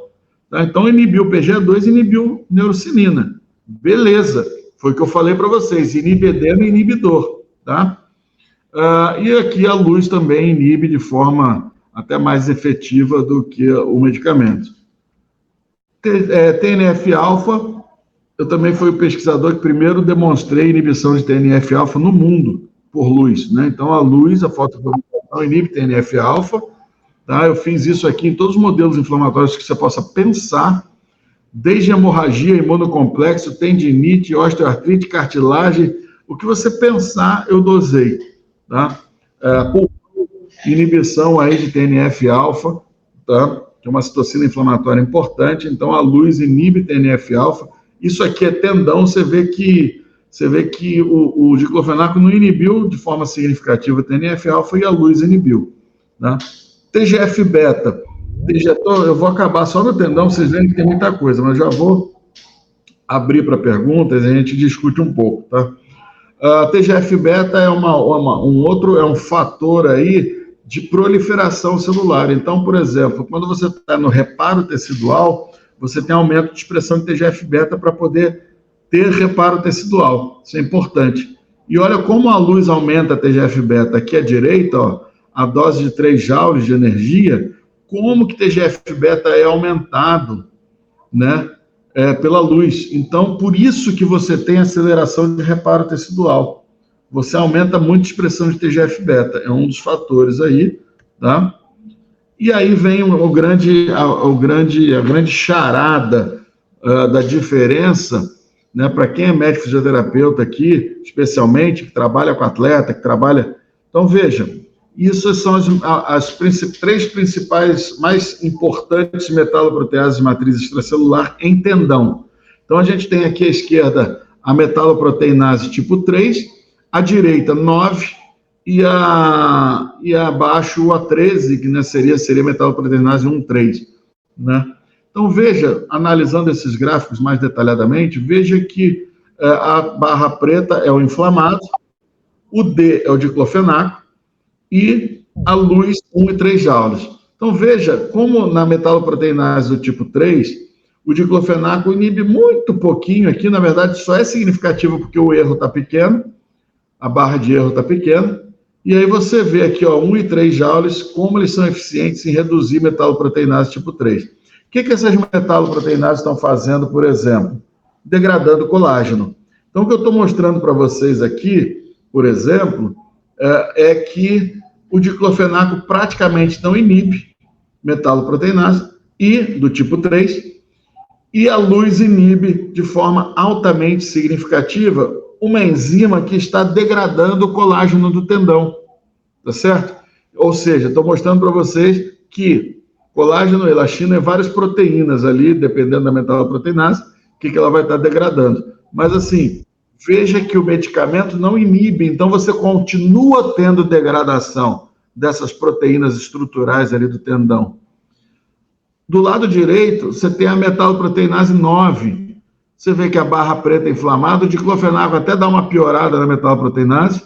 Tá? Então, inibiu o PGA2, inibiu neurocinina. Beleza, foi o que eu falei para vocês, inibe edema e inibe dor. Tá? E aqui a luz também inibe de forma até mais efetiva do que o medicamento. TNF-alfa, eu também fui o pesquisador que primeiro demonstrei inibição de TNF-alfa no mundo, por luz, né? Então, a luz, a fotocoagulação inibe TNF-alfa, tá? Eu fiz isso aqui em todos os modelos inflamatórios que você possa pensar, desde hemorragia, imunocomplexo, tendinite, osteoartrite, cartilagem, o que você pensar, eu dosei, tá? Inibição aí de TNF-alfa, tá? Que é uma citocina inflamatória importante, então a luz inibe TNF-alfa. Isso aqui é tendão, você vê que o diclofenaco não inibiu de forma significativa o TNF-alfa e a luz inibiu. Tá? TGF-beta. Eu vou acabar só no tendão, vocês veem que tem muita coisa, mas já vou abrir para perguntas e a gente discute um pouco. Tá? TGF-beta é um fator aí de proliferação celular. Então, por exemplo, quando você está no reparo tecidual, você tem aumento de expressão de TGF-beta para poder ter reparo tecidual. Isso é importante. E olha como a luz aumenta a TGF-beta aqui à direita, ó, a dose de 3 joules de energia, como que TGF-beta é aumentado, né, pela luz. Então, por isso que você tem aceleração de reparo tecidual. Você aumenta muito a expressão de TGF-beta, é um dos fatores aí, tá? E aí vem a grande charada da diferença, né, para quem é médico fisioterapeuta aqui, especialmente, que trabalha com atleta, que trabalha... Então, veja, isso são as três principais, mais importantes metaloproteases de matriz extracelular em tendão. Então, a gente tem aqui à esquerda a metaloproteinase tipo 3, à direita 9, e abaixo a 13, que, né, seria metaloproteinase 1,3, né? Então, veja, analisando esses gráficos mais detalhadamente, veja que a barra preta é o inflamado, o D é o diclofenaco e a luz 1 e 3 joules. Então, veja como na metaloproteinase do tipo 3, o diclofenaco inibe muito pouquinho aqui, na verdade só é significativo porque o erro está pequeno, a barra de erro está pequena, e aí você vê aqui, ó, 1 e 3 joules, como eles são eficientes em reduzir metaloproteinase tipo 3. O que essas metaloproteinases estão fazendo, por exemplo? Degradando colágeno. Então, o que eu estou mostrando para vocês aqui, por exemplo, é que o diclofenaco praticamente não inibe metaloproteinase e do tipo 3, e a luz inibe de forma altamente significativa uma enzima que está degradando o colágeno do tendão. tá certo? Ou seja, estou mostrando para vocês que colágeno, elastina e várias proteínas ali, dependendo da metaloproteinase, que ela vai estar degradando. Mas assim, veja que o medicamento não inibe, então você continua tendo degradação dessas proteínas estruturais ali do tendão. Do lado direito, você tem a metaloproteinase 9. Você vê que a barra preta é inflamada, o diclofenaco até dá uma piorada na metaloproteinase,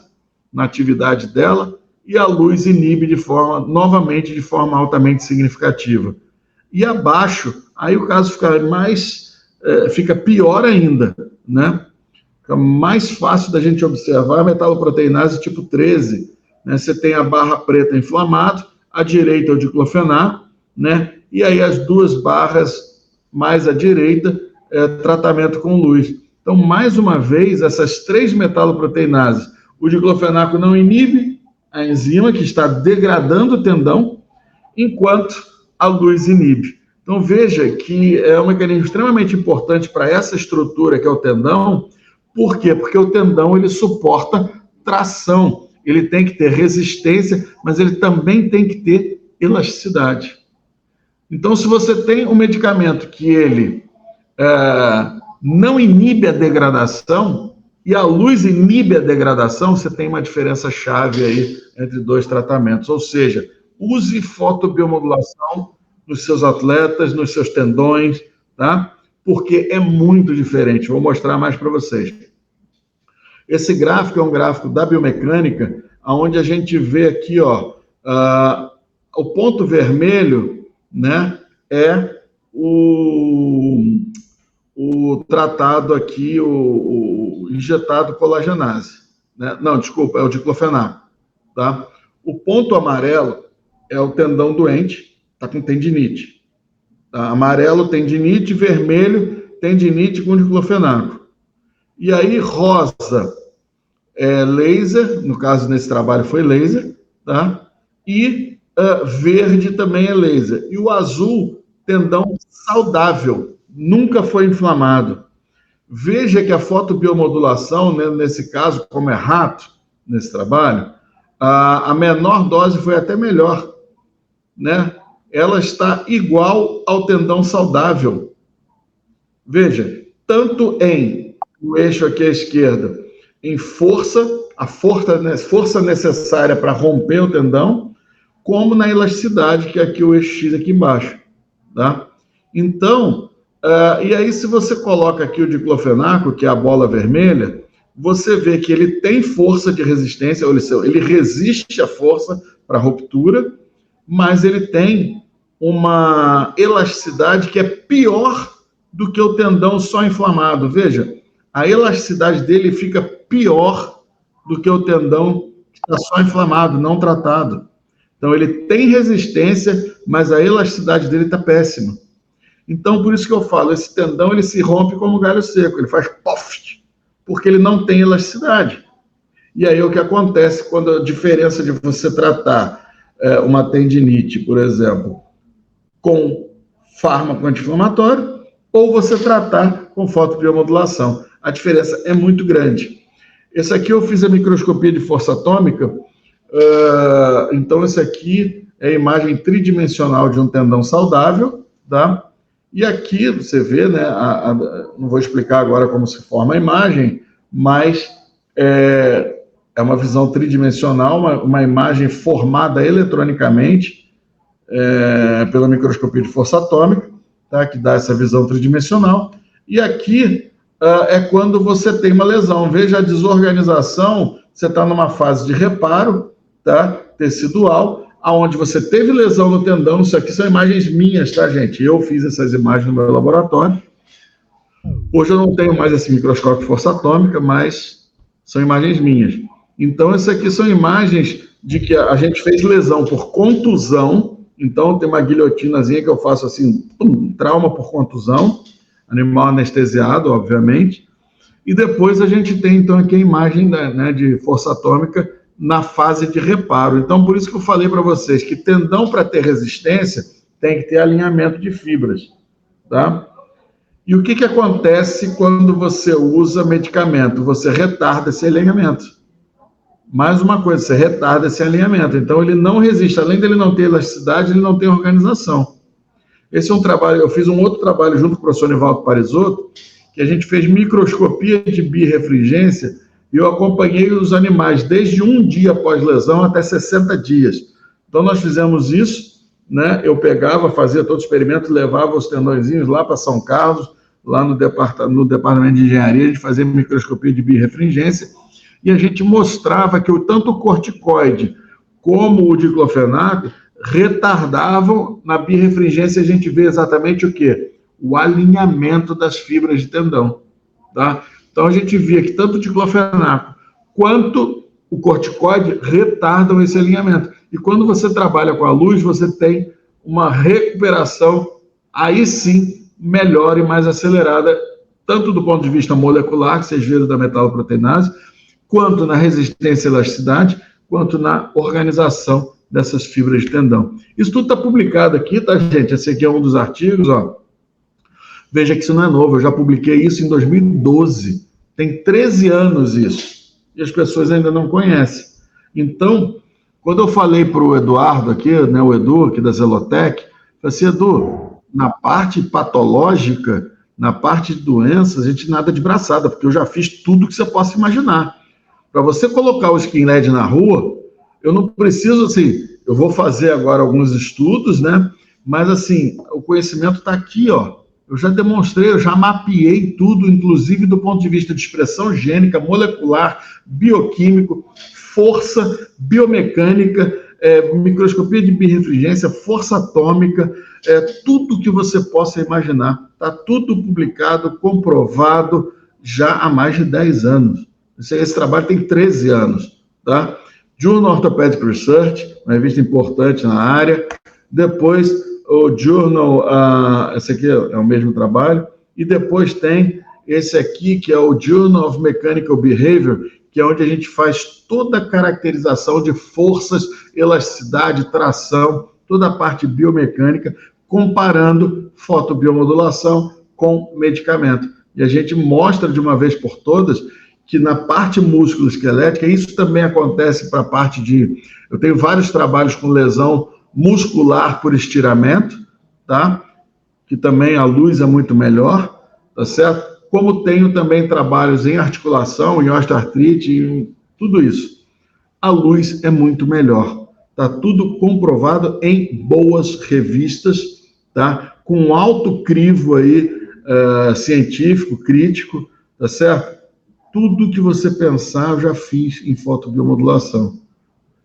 na atividade dela, e a luz inibe novamente de forma altamente significativa. E abaixo, aí o caso fica pior ainda, né? Fica mais fácil da gente observar a metaloproteinase tipo 13. Né? Você tem a barra preta inflamada, à direita é o diclofenaco, né? E aí as duas barras mais à direita, tratamento com luz. Então, mais uma vez, essas 3 metaloproteinases, o diclofenaco não inibe a enzima que está degradando o tendão, enquanto a luz inibe. Então, veja que é um mecanismo extremamente importante para essa estrutura que é o tendão. Por quê? Porque o tendão ele suporta tração, ele tem que ter resistência, mas ele também tem que ter elasticidade. Então, se você tem um medicamento que ele não inibe a degradação e a luz inibe a degradação, você tem uma diferença chave aí entre 2 tratamentos. Ou seja, use fotobiomodulação nos seus atletas, nos seus tendões, tá? Porque é muito diferente. Vou mostrar mais para vocês. Esse gráfico é um gráfico da biomecânica, onde a gente vê aqui, ó, o ponto vermelho, né, é o tratado aqui, o injetado colagenase. Né? Não, desculpa, é o diclofenaco. Tá? O ponto amarelo é o tendão doente, está com tendinite. Tá? Amarelo, tendinite, vermelho, tendinite com diclofenaco. E aí, rosa é laser, no caso, nesse trabalho foi laser, tá? E verde também é laser. E o azul, tendão saudável, nunca foi inflamado. Veja que a fotobiomodulação, né, nesse caso, como é rato, nesse trabalho, a menor dose foi até melhor, né? Ela está igual ao tendão saudável. Veja, tanto em o eixo aqui à esquerda, em a força necessária para romper o tendão, como na elasticidade, que é aqui o eixo X aqui embaixo. Tá? Então, e aí se você coloca aqui o diclofenaco, que é a bola vermelha, você vê que ele tem força de resistência, ele resiste à força para ruptura, mas ele tem uma elasticidade que é pior do que o tendão só inflamado. Veja, a elasticidade dele fica pior do que o tendão que está só inflamado, não tratado. Então, ele tem resistência, mas a elasticidade dele está péssima. Então, por isso que eu falo, esse tendão ele se rompe como galho seco, ele faz poft, porque ele não tem elasticidade. E aí o que acontece quando a diferença de você tratar uma tendinite, por exemplo, com fármaco anti-inflamatório, ou você tratar com fotobiomodulação. A diferença é muito grande. Esse aqui eu fiz a microscopia de força atômica. Então, esse aqui é a imagem tridimensional de um tendão saudável, tá? E aqui você vê, né? Não vou explicar agora como se forma a imagem, mas é uma visão tridimensional, uma imagem formada eletronicamente pela microscopia de força atômica, tá? Que dá essa visão tridimensional. E aqui é quando você tem uma lesão. Veja a desorganização, você está numa fase de reparo, tá? Tecidual, aonde você teve lesão no tendão. Isso aqui são imagens minhas, tá, gente? Eu fiz essas imagens no meu laboratório. Hoje eu não tenho mais esse microscópio de força atômica, mas são imagens minhas. Então, essas aqui são imagens de que a gente fez lesão por contusão. Então, tem uma guilhotinazinha que eu faço assim, trauma por contusão, animal anestesiado, obviamente. E depois a gente tem, então, aqui a imagem de força atômica na fase de reparo. Então, por isso que eu falei para vocês que tendão, para ter resistência, tem que ter alinhamento de fibras, tá? E o que acontece quando você usa medicamento? Você retarda esse alinhamento. Mais uma coisa, você retarda esse alinhamento. Então, ele não resiste. Além dele não ter elasticidade, ele não tem organização. Esse é um trabalho, eu fiz um outro trabalho junto com o professor Nivaldo Parisotto, que a gente fez microscopia de birrefringência e eu acompanhei os animais desde um dia após lesão até 60 dias. Então, nós fizemos isso, né? Eu pegava, fazia todo o experimento, levava os tendõezinhos lá para São Carlos, lá no departamento de engenharia, a gente fazia microscopia de birrefringência e a gente mostrava que tanto o corticoide como o diclofenaco retardavam na birrefringência. A gente vê exatamente o quê? O alinhamento das fibras de tendão, tá? Então, a gente via que tanto o diclofenaco quanto o corticoide retardam esse alinhamento. E quando você trabalha com a luz, você tem uma recuperação, aí sim, melhor e mais acelerada, tanto do ponto de vista molecular, que vocês viram da metaloproteinase, quanto na resistência e elasticidade, quanto na organização dessas fibras de tendão. Isso tudo está publicado aqui, tá, gente? Esse aqui é um dos artigos, ó. Veja que isso não é novo, eu já publiquei isso em 2012. Tem 13 anos isso. E as pessoas ainda não conhecem. Então, quando eu falei para o Eduardo aqui, né, o Edu aqui da Zelotec, eu falei assim, Edu, na parte patológica, na parte de doenças, a gente nada de braçada, porque eu já fiz tudo que você possa imaginar. Para você colocar o skin LED na rua, eu não preciso, assim, eu vou fazer agora alguns estudos, né? Mas, assim, o conhecimento está aqui, ó. Eu já demonstrei, eu já mapeei tudo, inclusive do ponto de vista de expressão gênica, molecular, bioquímico, força, biomecânica, microscopia de birrefringência, força atômica, tudo que você possa imaginar. Está tudo publicado, comprovado, já há mais de 10 anos. Esse trabalho tem 13 anos, tá? Journal Orthopedic Research, uma revista importante na área. Depois, o Journal, esse aqui é o mesmo trabalho. E depois tem esse aqui, que é o Journal of Mechanical Behavior, que é onde a gente faz toda a caracterização de forças, elasticidade, tração, toda a parte biomecânica, comparando fotobiomodulação com medicamento. E a gente mostra de uma vez por todas que na parte músculo-esquelética, isso também acontece para a parte de... Eu tenho vários trabalhos com lesão muscular por estiramento, tá? Que também a luz é muito melhor, tá certo? Como tenho também trabalhos em articulação, em osteoartrite, em tudo isso. A luz é muito melhor. Tá tudo comprovado em boas revistas, tá? Com alto crivo aí, científico, crítico, tá certo? Tudo que você pensar, eu já fiz em fotobiomodulação.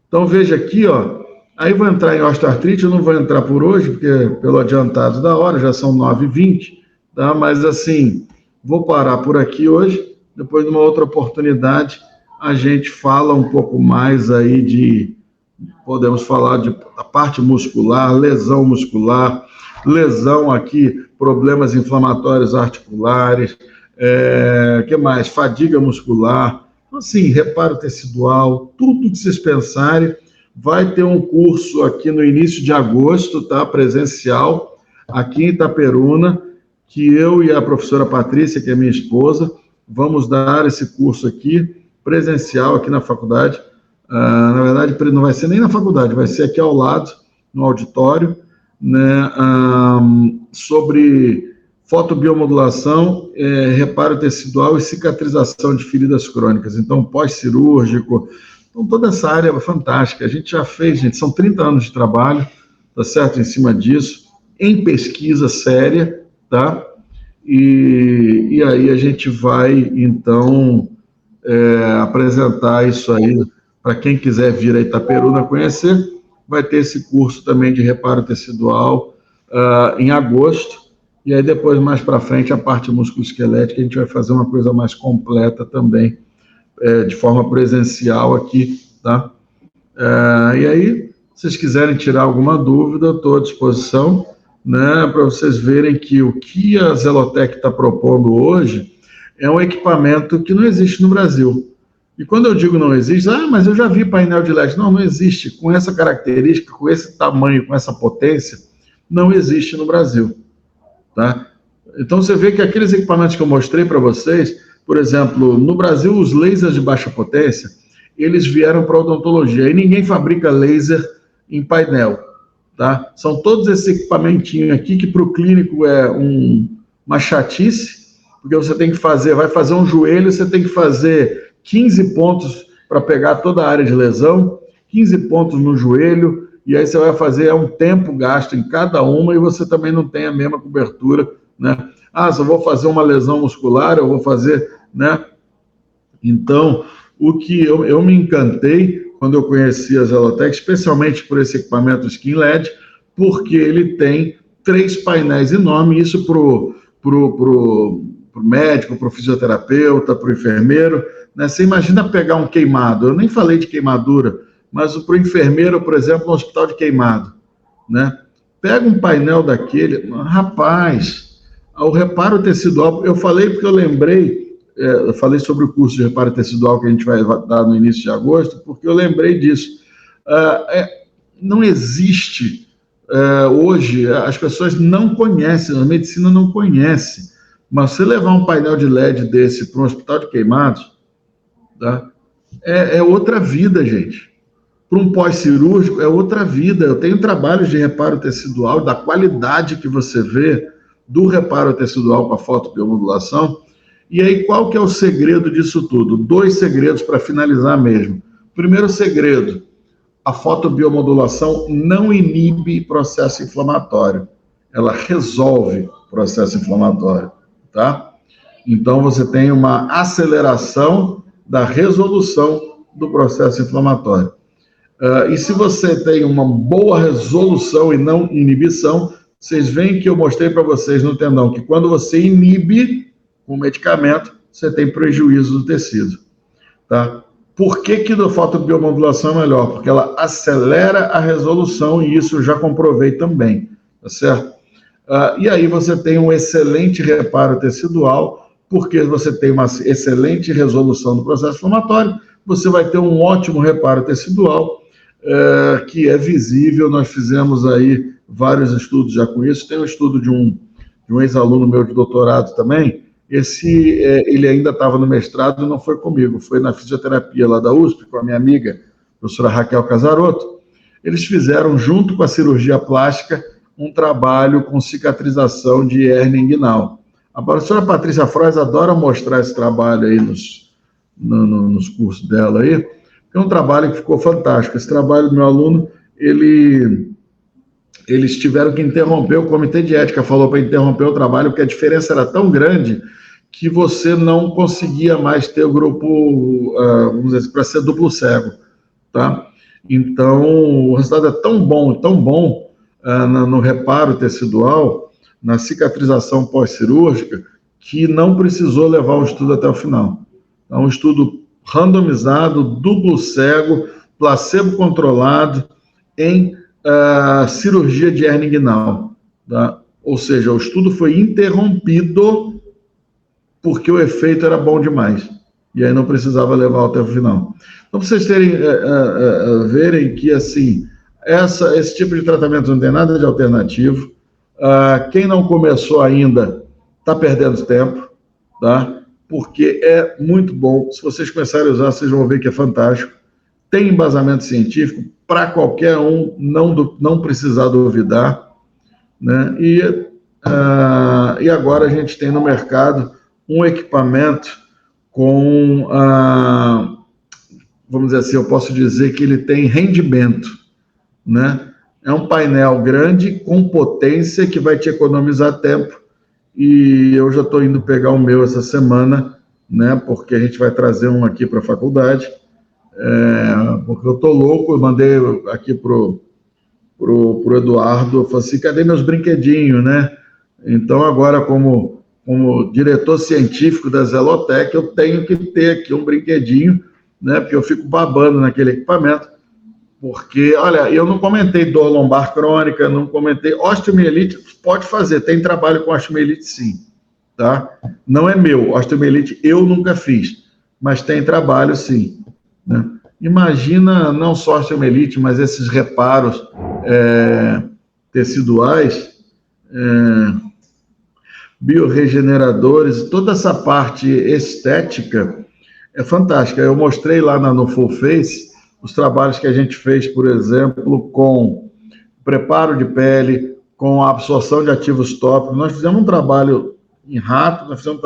Então, veja aqui, ó. Aí vou entrar em osteoartrite, eu não vou entrar por hoje, porque pelo adiantado da hora, já são 9h20, tá? Mas, assim, vou parar por aqui hoje. Depois, numa outra oportunidade, a gente fala um pouco mais aí de... Podemos falar da parte muscular, lesão aqui, problemas inflamatórios articulares, que mais? Fadiga muscular, assim, reparo tecidual, tudo que vocês pensarem. Vai ter um curso aqui no início de agosto, tá? Presencial, aqui em Itaperuna, que eu e a professora Patrícia, que é minha esposa, vamos dar esse curso aqui, presencial, aqui na faculdade. Na verdade, não vai ser nem na faculdade, vai ser aqui ao lado, no auditório, né? Sobre fotobiomodulação, reparo tecidual e cicatrização de feridas crônicas. Então, pós-cirúrgico. Então, toda essa área é fantástica. A gente já fez, gente, são 30 anos de trabalho, tá certo? Em cima disso, em pesquisa séria, tá? E aí a gente vai, então, apresentar isso aí para quem quiser vir a Itaperuna conhecer. Vai ter esse curso também de reparo tecidual em agosto. E aí depois, mais para frente, a parte musculoesquelética, a gente vai fazer uma coisa mais completa também, de forma presencial aqui, tá? E aí, se vocês quiserem tirar alguma dúvida, estou à disposição, né, para vocês verem que o que a Zelotec está propondo hoje é um equipamento que não existe no Brasil. E quando eu digo não existe, mas eu já vi painel de LED. Não existe. Com essa característica, com esse tamanho, com essa potência, não existe no Brasil, tá? Então, você vê que aqueles equipamentos que eu mostrei para vocês, por exemplo, no Brasil, os lasers de baixa potência, eles vieram para a odontologia. E ninguém fabrica laser em painel, tá? São todos esses equipamentinhos aqui que para o clínico é uma chatice, porque você tem que vai fazer um joelho, você tem que fazer 15 pontos para pegar toda a área de lesão, 15 pontos no joelho, e aí você vai fazer um tempo gasto em cada uma e você também não tem a mesma cobertura, né? Se eu vou fazer uma lesão muscular, eu vou fazer, né? Então, o que eu me encantei quando eu conheci a Zelotec, especialmente por esse equipamento Skin LED, porque ele tem 3 painéis enormes, isso pro médico, pro fisioterapeuta, pro enfermeiro, né? Você imagina pegar um queimado, eu nem falei de queimadura, mas pro enfermeiro, por exemplo, no hospital de queimado, né? Pega um painel daquele, rapaz, o reparo tecidual, eu falei porque eu lembrei, eu falei sobre o curso de reparo tecidual que a gente vai dar no início de agosto, porque eu lembrei disso. Não existe, hoje, as pessoas não conhecem, a medicina não conhece, mas se levar um painel de LED desse para um hospital de queimados, tá? É outra vida, gente. Para um pós-cirúrgico, é outra vida. Eu tenho trabalhos de reparo tecidual, da qualidade que você vê do reparo tecidual com a fotobiomodulação. E aí, qual que é o segredo disso tudo? 2 segredos para finalizar mesmo. Primeiro segredo, a fotobiomodulação não inibe processo inflamatório. Ela resolve processo inflamatório, tá? Então, você tem uma aceleração da resolução do processo inflamatório. E se você tem uma boa resolução e não inibição, vocês veem que eu mostrei para vocês no tendão que quando você inibe com medicamento, você tem prejuízo do tecido, tá? Por que a fotobiomodulação é melhor? Porque ela acelera a resolução e isso eu já comprovei também, tá certo? E aí você tem um excelente reparo tecidual, porque você tem uma excelente resolução do processo inflamatório, você vai ter um ótimo reparo tecidual, que é visível. Nós fizemos aí vários estudos já com isso. Tem um estudo de um ex-aluno meu de doutorado também. Ele ainda estava no mestrado e não foi comigo, foi na fisioterapia lá da USP, com a minha amiga, professora Raquel Casarotto. Eles fizeram, junto com a cirurgia plástica, um trabalho com cicatrização de hérnia inguinal. A professora Patrícia Frois adora mostrar esse trabalho aí nos cursos dela aí. É um trabalho que ficou fantástico. Esse trabalho do meu aluno, eles tiveram que interromper, o comitê de ética falou para interromper o trabalho, porque a diferença era tão grande que você não conseguia mais ter o grupo, vamos dizer assim, para ser duplo cego, tá? Então, o resultado é tão bom no reparo tecidual, na cicatrização pós-cirúrgica, que não precisou levar o estudo até o final. É um estudo randomizado, duplo cego, placebo controlado, em cirurgia de hérnia inguinal, tá? Ou seja, o estudo foi interrompido porque o efeito era bom demais, e aí não precisava levar até o final. Então, para vocês verem que, assim, esse tipo de tratamento não tem nada de alternativo. Quem não começou ainda está perdendo tempo, tá? Porque é muito bom. Se vocês começarem a usar, vocês vão ver que é fantástico. Tem embasamento científico para qualquer um, não precisar duvidar, né? E agora a gente tem no mercado um equipamento com, vamos dizer assim, eu posso dizer que ele tem rendimento, né? É um painel grande, com potência, que vai te economizar tempo, e eu já estou indo pegar o meu essa semana, né? Porque a gente vai trazer um aqui para a faculdade, porque eu estou louco. Eu mandei aqui pro Eduardo, eu falei assim, cadê meus brinquedinhos, né? Então, agora, como diretor científico da Zelotec, eu tenho que ter aqui um brinquedinho, né? Porque eu fico babando naquele equipamento, porque, olha, eu não comentei dor lombar crônica, não comentei osteomielite, pode fazer, tem trabalho com osteomielite sim, tá? Não é meu, osteomielite eu nunca fiz, mas tem trabalho sim, né? Imagina não só osteomielite, mas esses reparos teciduais, biorregeneradores, toda essa parte estética, é fantástica. Eu mostrei lá no Full Face os trabalhos que a gente fez, por exemplo, com preparo de pele, com a absorção de ativos tópicos. Nós fizemos um trabalho em ratos, nós fizemos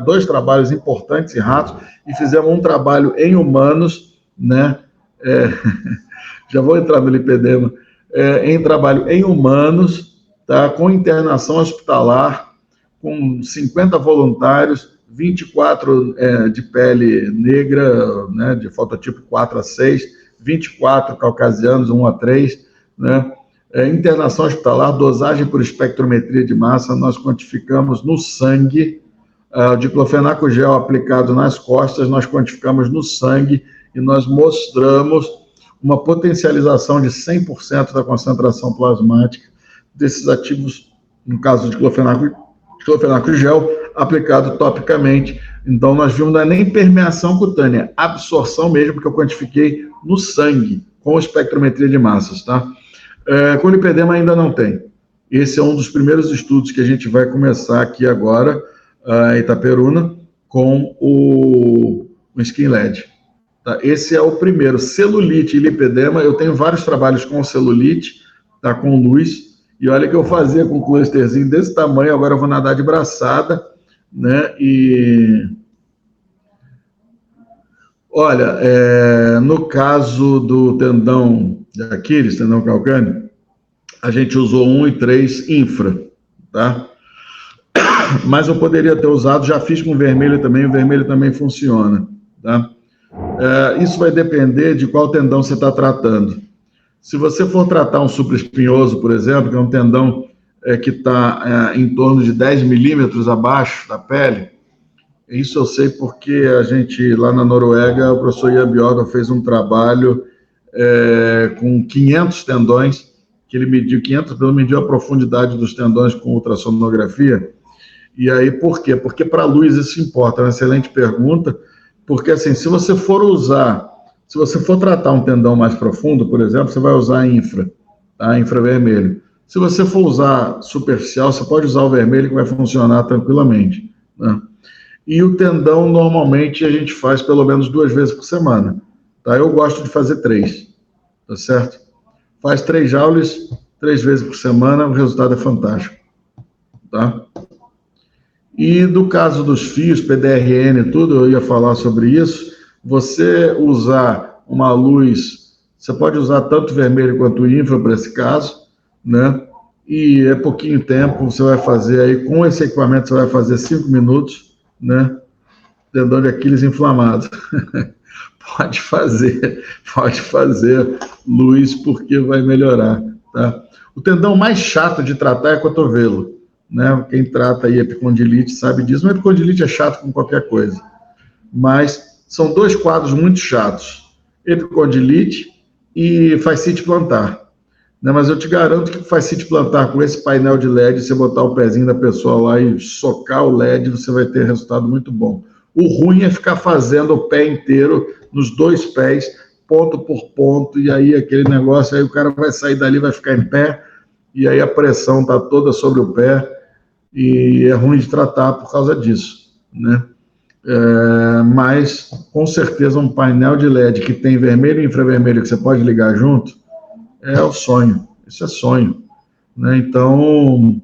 dois trabalhos importantes em ratos, e fizemos um trabalho em humanos, né? Já vou entrar no lipedema, em trabalho em humanos, tá? Com internação hospitalar, com 50 voluntários, 24 de pele negra, né, de fototipo 4-6, 24 caucasianos, 1-3, né? Internação hospitalar, dosagem por espectrometria de massa, nós quantificamos no sangue, o diclofenaco gel aplicado nas costas, nós quantificamos no sangue e nós mostramos uma potencialização de 100% da concentração plasmática desses ativos, no caso do diclofenaco gel, aplicado topicamente. Então, nós vimos não é nem permeação cutânea, absorção mesmo, que eu quantifiquei no sangue, com espectrometria de massas, tá? Com lipedema ainda não tem. Esse é um dos primeiros estudos que a gente vai começar aqui agora, em Itaperuna, com o Skin LED. Tá? Esse é o primeiro. Celulite e lipedema, eu tenho vários trabalhos com celulite, tá? Com luz, e olha que eu fazia com um clusterzinho desse tamanho, agora eu vou nadar de braçada, né? E olha, no caso do tendão de Aquiles, tendão calcâneo, a gente usou 1 e 3 infra, tá? Mas eu poderia ter usado, já fiz com vermelho também, o vermelho também funciona, tá? Isso vai depender de qual tendão você está tratando. Se você for tratar um supraespinhoso, por exemplo, que é um tendão que está em torno de 10 milímetros abaixo da pele, isso eu sei porque a gente, lá na Noruega, o professor Ian Bjorn fez um trabalho com 500 tendões, que ele mediu 500, ele mediu a profundidade dos tendões com ultrassonografia. E aí, por quê? Porque para a luz isso importa, é uma excelente pergunta, porque assim, se você for tratar um tendão mais profundo, por exemplo, você vai usar infra, tá? Infravermelho. Se você for usar superficial, você pode usar o vermelho que vai funcionar tranquilamente, né? E o tendão, normalmente, a gente faz pelo menos 2 vezes por semana, tá? Eu gosto de fazer 3, tá certo? Faz 3 joules, 3 vezes por semana, o resultado é fantástico, tá? E do caso dos fios, PDRN e tudo, eu ia falar sobre isso. Você usar uma luz, você pode usar tanto vermelho quanto infra para esse caso, né? E é pouquinho tempo, você vai fazer aí, com esse equipamento, você vai fazer 5 minutos, né? Tendão de Aquiles inflamado. Pode fazer luz, porque vai melhorar, tá? O tendão mais chato de tratar é cotovelo, né? Quem trata aí epicondilite sabe disso, mas epicondilite é chato com qualquer coisa. Mas são 2 quadros muito chatos, epicondilite e fascite plantar, né? Mas eu te garanto que fascite plantar, com esse painel de LED, você botar o pezinho da pessoa lá e socar o LED, você vai ter resultado muito bom. O ruim é ficar fazendo o pé inteiro, nos 2 pés, ponto por ponto, e aí aquele negócio, aí o cara vai sair dali, vai ficar em pé, e aí a pressão está toda sobre o pé, e é ruim de tratar por causa disso, né? Mas, com certeza, um painel de LED que tem vermelho e infravermelho que você pode ligar junto, é o sonho, isso é sonho, né? Então,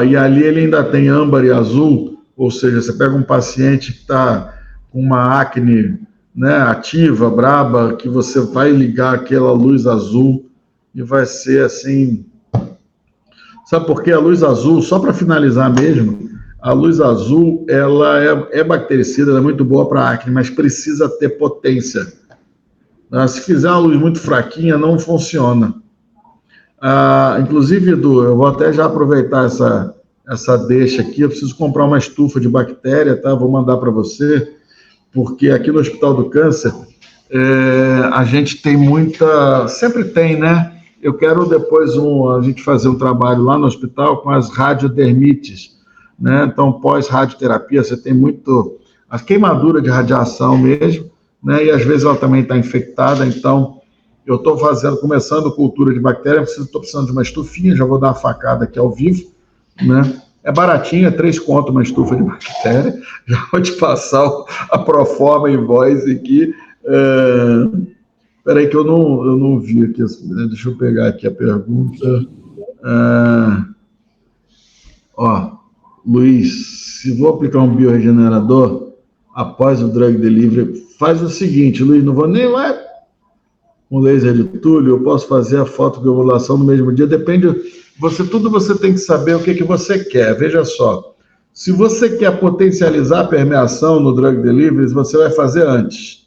e ali ele ainda tem âmbar e azul, ou seja, você pega um paciente que está com uma acne, né, ativa, braba, que você vai ligar aquela luz azul e vai ser assim. Sabe por quê? A luz azul, só para finalizar mesmo, a luz azul, ela é bactericida, ela é muito boa para acne, mas precisa ter potência. Se fizer uma luz muito fraquinha, não funciona. Inclusive, Edu, eu vou até já aproveitar essa deixa aqui, eu preciso comprar uma estufa de bactéria, tá? Vou mandar para você, porque aqui no Hospital do Câncer, a gente tem sempre tem, né? Eu quero depois a gente fazer um trabalho lá no hospital com as radiodermites, né? Então, pós-radioterapia, você tem a queimadura de radiação mesmo, né? E às vezes ela também está infectada, então eu estou começando cultura de bactéria, estou precisando de uma estufinha, já vou dar uma facada aqui ao vivo, né? É baratinho, é 3 conto uma estufa de bactéria. Já vou te passar a proforma invoice aqui. Espera aí que eu não vi aqui. Deixa eu pegar aqui a pergunta. Luiz, se vou aplicar um bioregenerador após o drug delivery, faz o seguinte, Luiz, não vou nem lá com laser de Túlio, eu posso fazer a fotobiovulação no mesmo dia, depende, tudo você tem que saber o que você quer, veja só, se você quer potencializar a permeação no drug delivery, você vai fazer antes,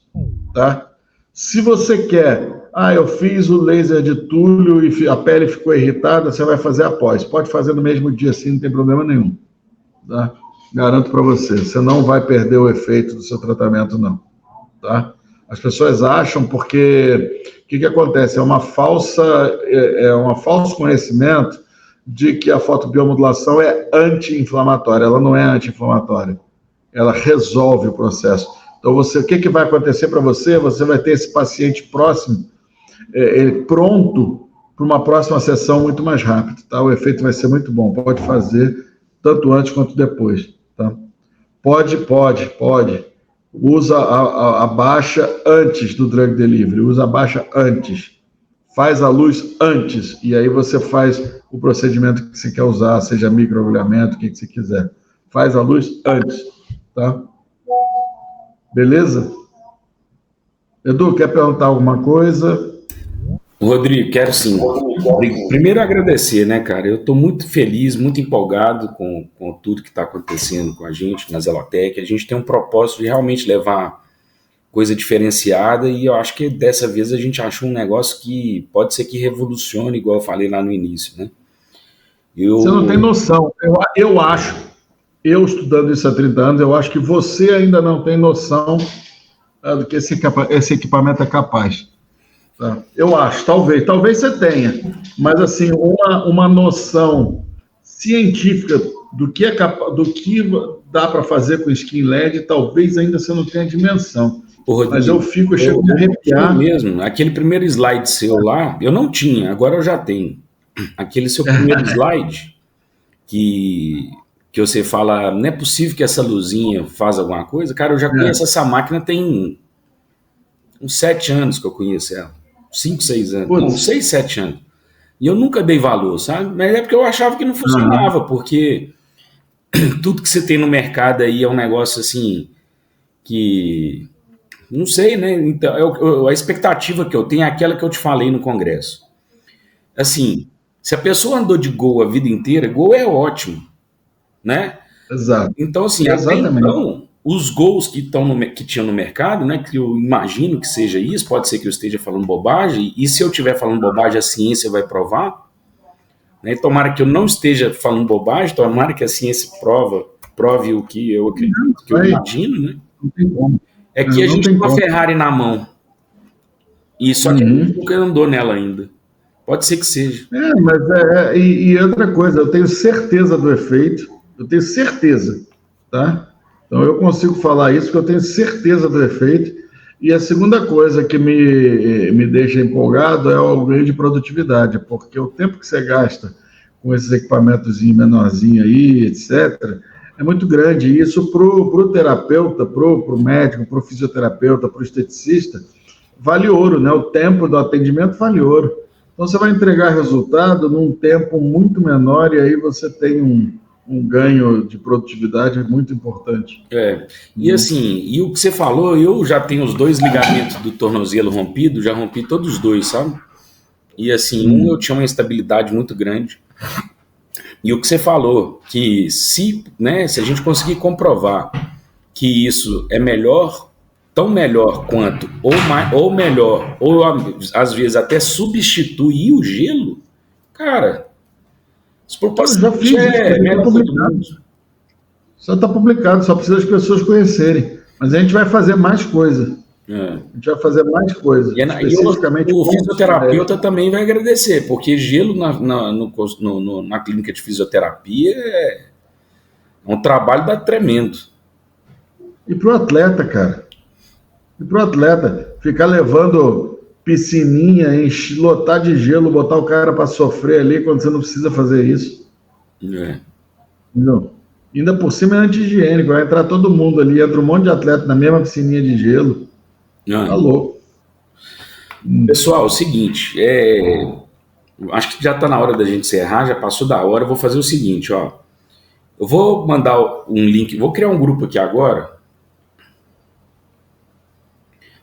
tá? Se você quer, eu fiz o laser de Túlio e a pele ficou irritada, você vai fazer após, pode fazer no mesmo dia sim, não tem problema nenhum, tá? Garanto para você não vai perder o efeito do seu tratamento não, tá? As pessoas acham porque o que acontece? É um falso conhecimento de que a fotobiomodulação é anti-inflamatória. Ela não é anti-inflamatória. Ela resolve o processo. Então, o que vai acontecer para você? Você vai ter esse paciente próximo, pronto para uma próxima sessão muito mais rápido. Tá? O efeito vai ser muito bom. Pode fazer tanto antes quanto depois. Tá? Pode. Usa a baixa antes do drug delivery, usa a baixa antes, faz a luz antes, e aí você faz o procedimento que você quer usar, seja microagulhamento, o que você quiser. Faz a luz antes, tá? Beleza? Edu, quer perguntar alguma coisa? Rodrigo, quero sim. Primeiro agradecer, né, cara? Eu estou muito feliz, muito empolgado com tudo que está acontecendo com a gente na Zelotec. A gente tem um propósito de realmente levar coisa diferenciada e eu acho que dessa vez a gente achou um negócio que pode ser que revolucione, igual eu falei lá no início, né? Você não tem noção. Eu acho, eu estudando isso há 30 anos, eu acho que você ainda não tem noção do que esse equipamento é capaz. Eu acho, talvez você tenha, mas assim, uma noção científica do que dá para fazer com skin LED, talvez ainda você não tenha dimensão. Rodrigo, mas eu chego a arrepiar. Mesmo, aquele primeiro slide seu lá, eu não tinha, agora eu já tenho. Aquele seu primeiro slide, que você fala, não é possível que essa luzinha faz alguma coisa, cara, eu já conheço essa máquina tem uns 7 anos que eu conheço ela. 5, 6 anos, não, 6, 7 anos. E eu nunca dei valor, sabe? Mas é porque eu achava que não funcionava, porque tudo que você tem no mercado aí é um negócio assim, que não sei, né? Então, a expectativa que eu tenho é aquela que eu te falei no congresso. Assim, se a pessoa andou de Gol a vida inteira, Gol é ótimo, né? Exato. Então, assim, até então, os gols que tinham no mercado, né, que eu imagino que seja isso, pode ser que eu esteja falando bobagem, e se eu estiver falando bobagem, a ciência vai provar, né, tomara que eu não esteja falando bobagem, tomara que a ciência prove o que eu acredito, que eu imagino, né, não tem como. É que a gente tem uma Ferrari na mão, e só que a gente nunca andou nela ainda, pode ser que seja. Mas e outra coisa, eu tenho certeza do efeito, eu tenho certeza, tá? Então, eu consigo falar isso, porque eu tenho certeza do efeito. E a segunda coisa que me deixa empolgado é o ganho de produtividade, porque o tempo que você gasta com esses equipamentos menorzinhos aí, etc., é muito grande. E isso para o terapeuta, para o médico, para o fisioterapeuta, para o esteticista, vale ouro, né? O tempo do atendimento vale ouro. Então, você vai entregar resultado num tempo muito menor e aí você tem um ganho de produtividade muito importante. E assim, e o que você falou, eu já tenho os 2 ligamentos do tornozelo rompido, já rompi todos os 2, sabe? E assim, eu tinha uma instabilidade muito grande. E o que você falou, que se a gente conseguir comprovar que isso é melhor, tão melhor quanto, ou melhor, ou às vezes até substituir o gelo, cara... Já fiz isso, só está publicado, só precisa as pessoas conhecerem. Mas a gente vai fazer mais coisa. A gente vai fazer mais coisa. Especificamente o fisioterapeuta também vai agradecer, porque gelo na clínica de fisioterapia é um trabalho tremendo. E para o atleta, cara. E para o atleta, ficar levando piscininha, lotar de gelo, botar o cara para sofrer ali quando você não precisa fazer isso. Entendeu? Ainda por cima é anti-higiênico, vai entrar todo mundo ali, entra um monte de atleta na mesma piscininha de gelo. Tá louco. Pessoal, é o seguinte, acho que já está na hora da gente encerrar, já passou da hora. Eu vou fazer o seguinte, ó. Eu vou mandar um link, vou criar um grupo aqui agora,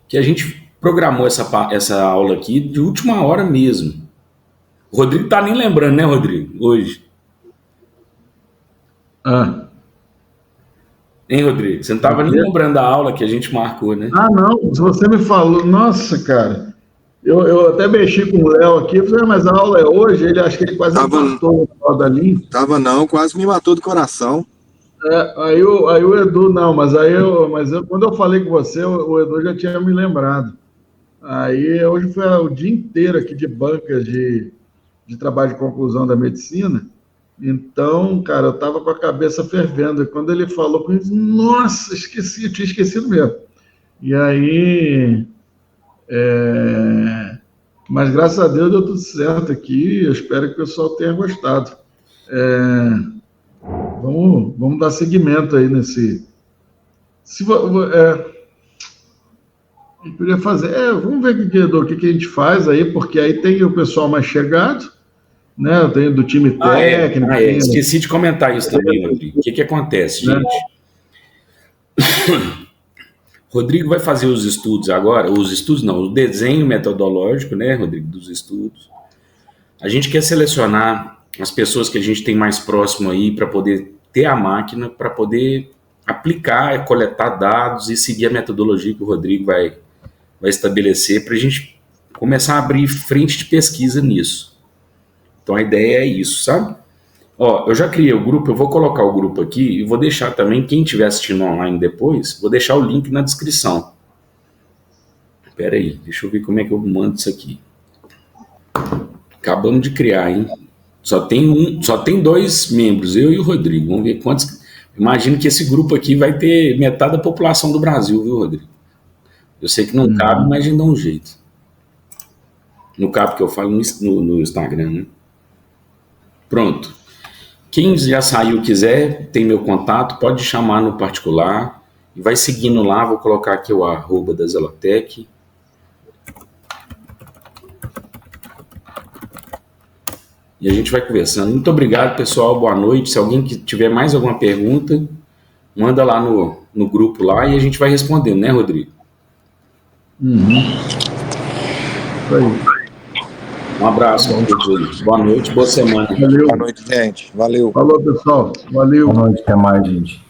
que a gente programou essa aula aqui de última hora mesmo. O Rodrigo tá nem lembrando, né, Rodrigo? Hoje. Hein, Rodrigo? Você não estava nem lembrando da aula que a gente marcou, né? Não, se você me falou, nossa, cara, eu até mexi com o Léo aqui, eu falei, mas a aula é hoje, ele acho que ele quase me matou no final da linha. Tava não, quase me matou do coração. Aí o Edu, não, mas quando eu falei com você, o Edu já tinha me lembrado. Aí hoje foi o dia inteiro aqui de bancas de trabalho de conclusão da medicina. Então, cara, eu estava com a cabeça fervendo. E quando ele falou comigo, nossa, esqueci, eu tinha esquecido mesmo. E aí, mas graças a Deus deu tudo certo aqui. Eu espero que o pessoal tenha gostado. Vamos dar seguimento aí nesse. Eu podia fazer. Vamos ver o que a gente faz aí, porque aí tem o pessoal mais chegado, né? Eu tenho do time técnico. Esqueci de comentar isso também, Rodrigo. O que acontece, gente? Rodrigo vai fazer os estudos agora, o desenho metodológico, né, Rodrigo, dos estudos. A gente quer selecionar as pessoas que a gente tem mais próximo aí para poder ter a máquina, para poder aplicar, coletar dados e seguir a metodologia que o Rodrigo vai estabelecer para a gente começar a abrir frente de pesquisa nisso. Então a ideia é isso, sabe? Ó, eu já criei o grupo, eu vou colocar o grupo aqui e vou deixar também, quem estiver assistindo online depois, vou deixar o link na descrição. Espera aí, deixa eu ver como é que eu mando isso aqui. Acabamos de criar, hein? Só tem 2 membros, eu e o Rodrigo. Vamos ver quantos. Imagino que esse grupo aqui vai ter metade da população do Brasil, viu, Rodrigo? Eu sei que não cabe, mas a gente dá um jeito. Não cabe que eu falo no Instagram, né? Pronto. Quem já saiu quiser, tem meu contato, pode chamar no particular e vai seguindo lá. Vou colocar aqui o @ da Zelotec. E a gente vai conversando. Muito obrigado, pessoal. Boa noite. Se alguém que tiver mais alguma pergunta, manda lá no grupo lá e a gente vai respondendo, né, Rodrigo? Um abraço a todos. Boa noite, boa semana. Valeu. Boa noite, gente. Valeu. Falou, pessoal. Valeu. Boa noite, até mais, gente.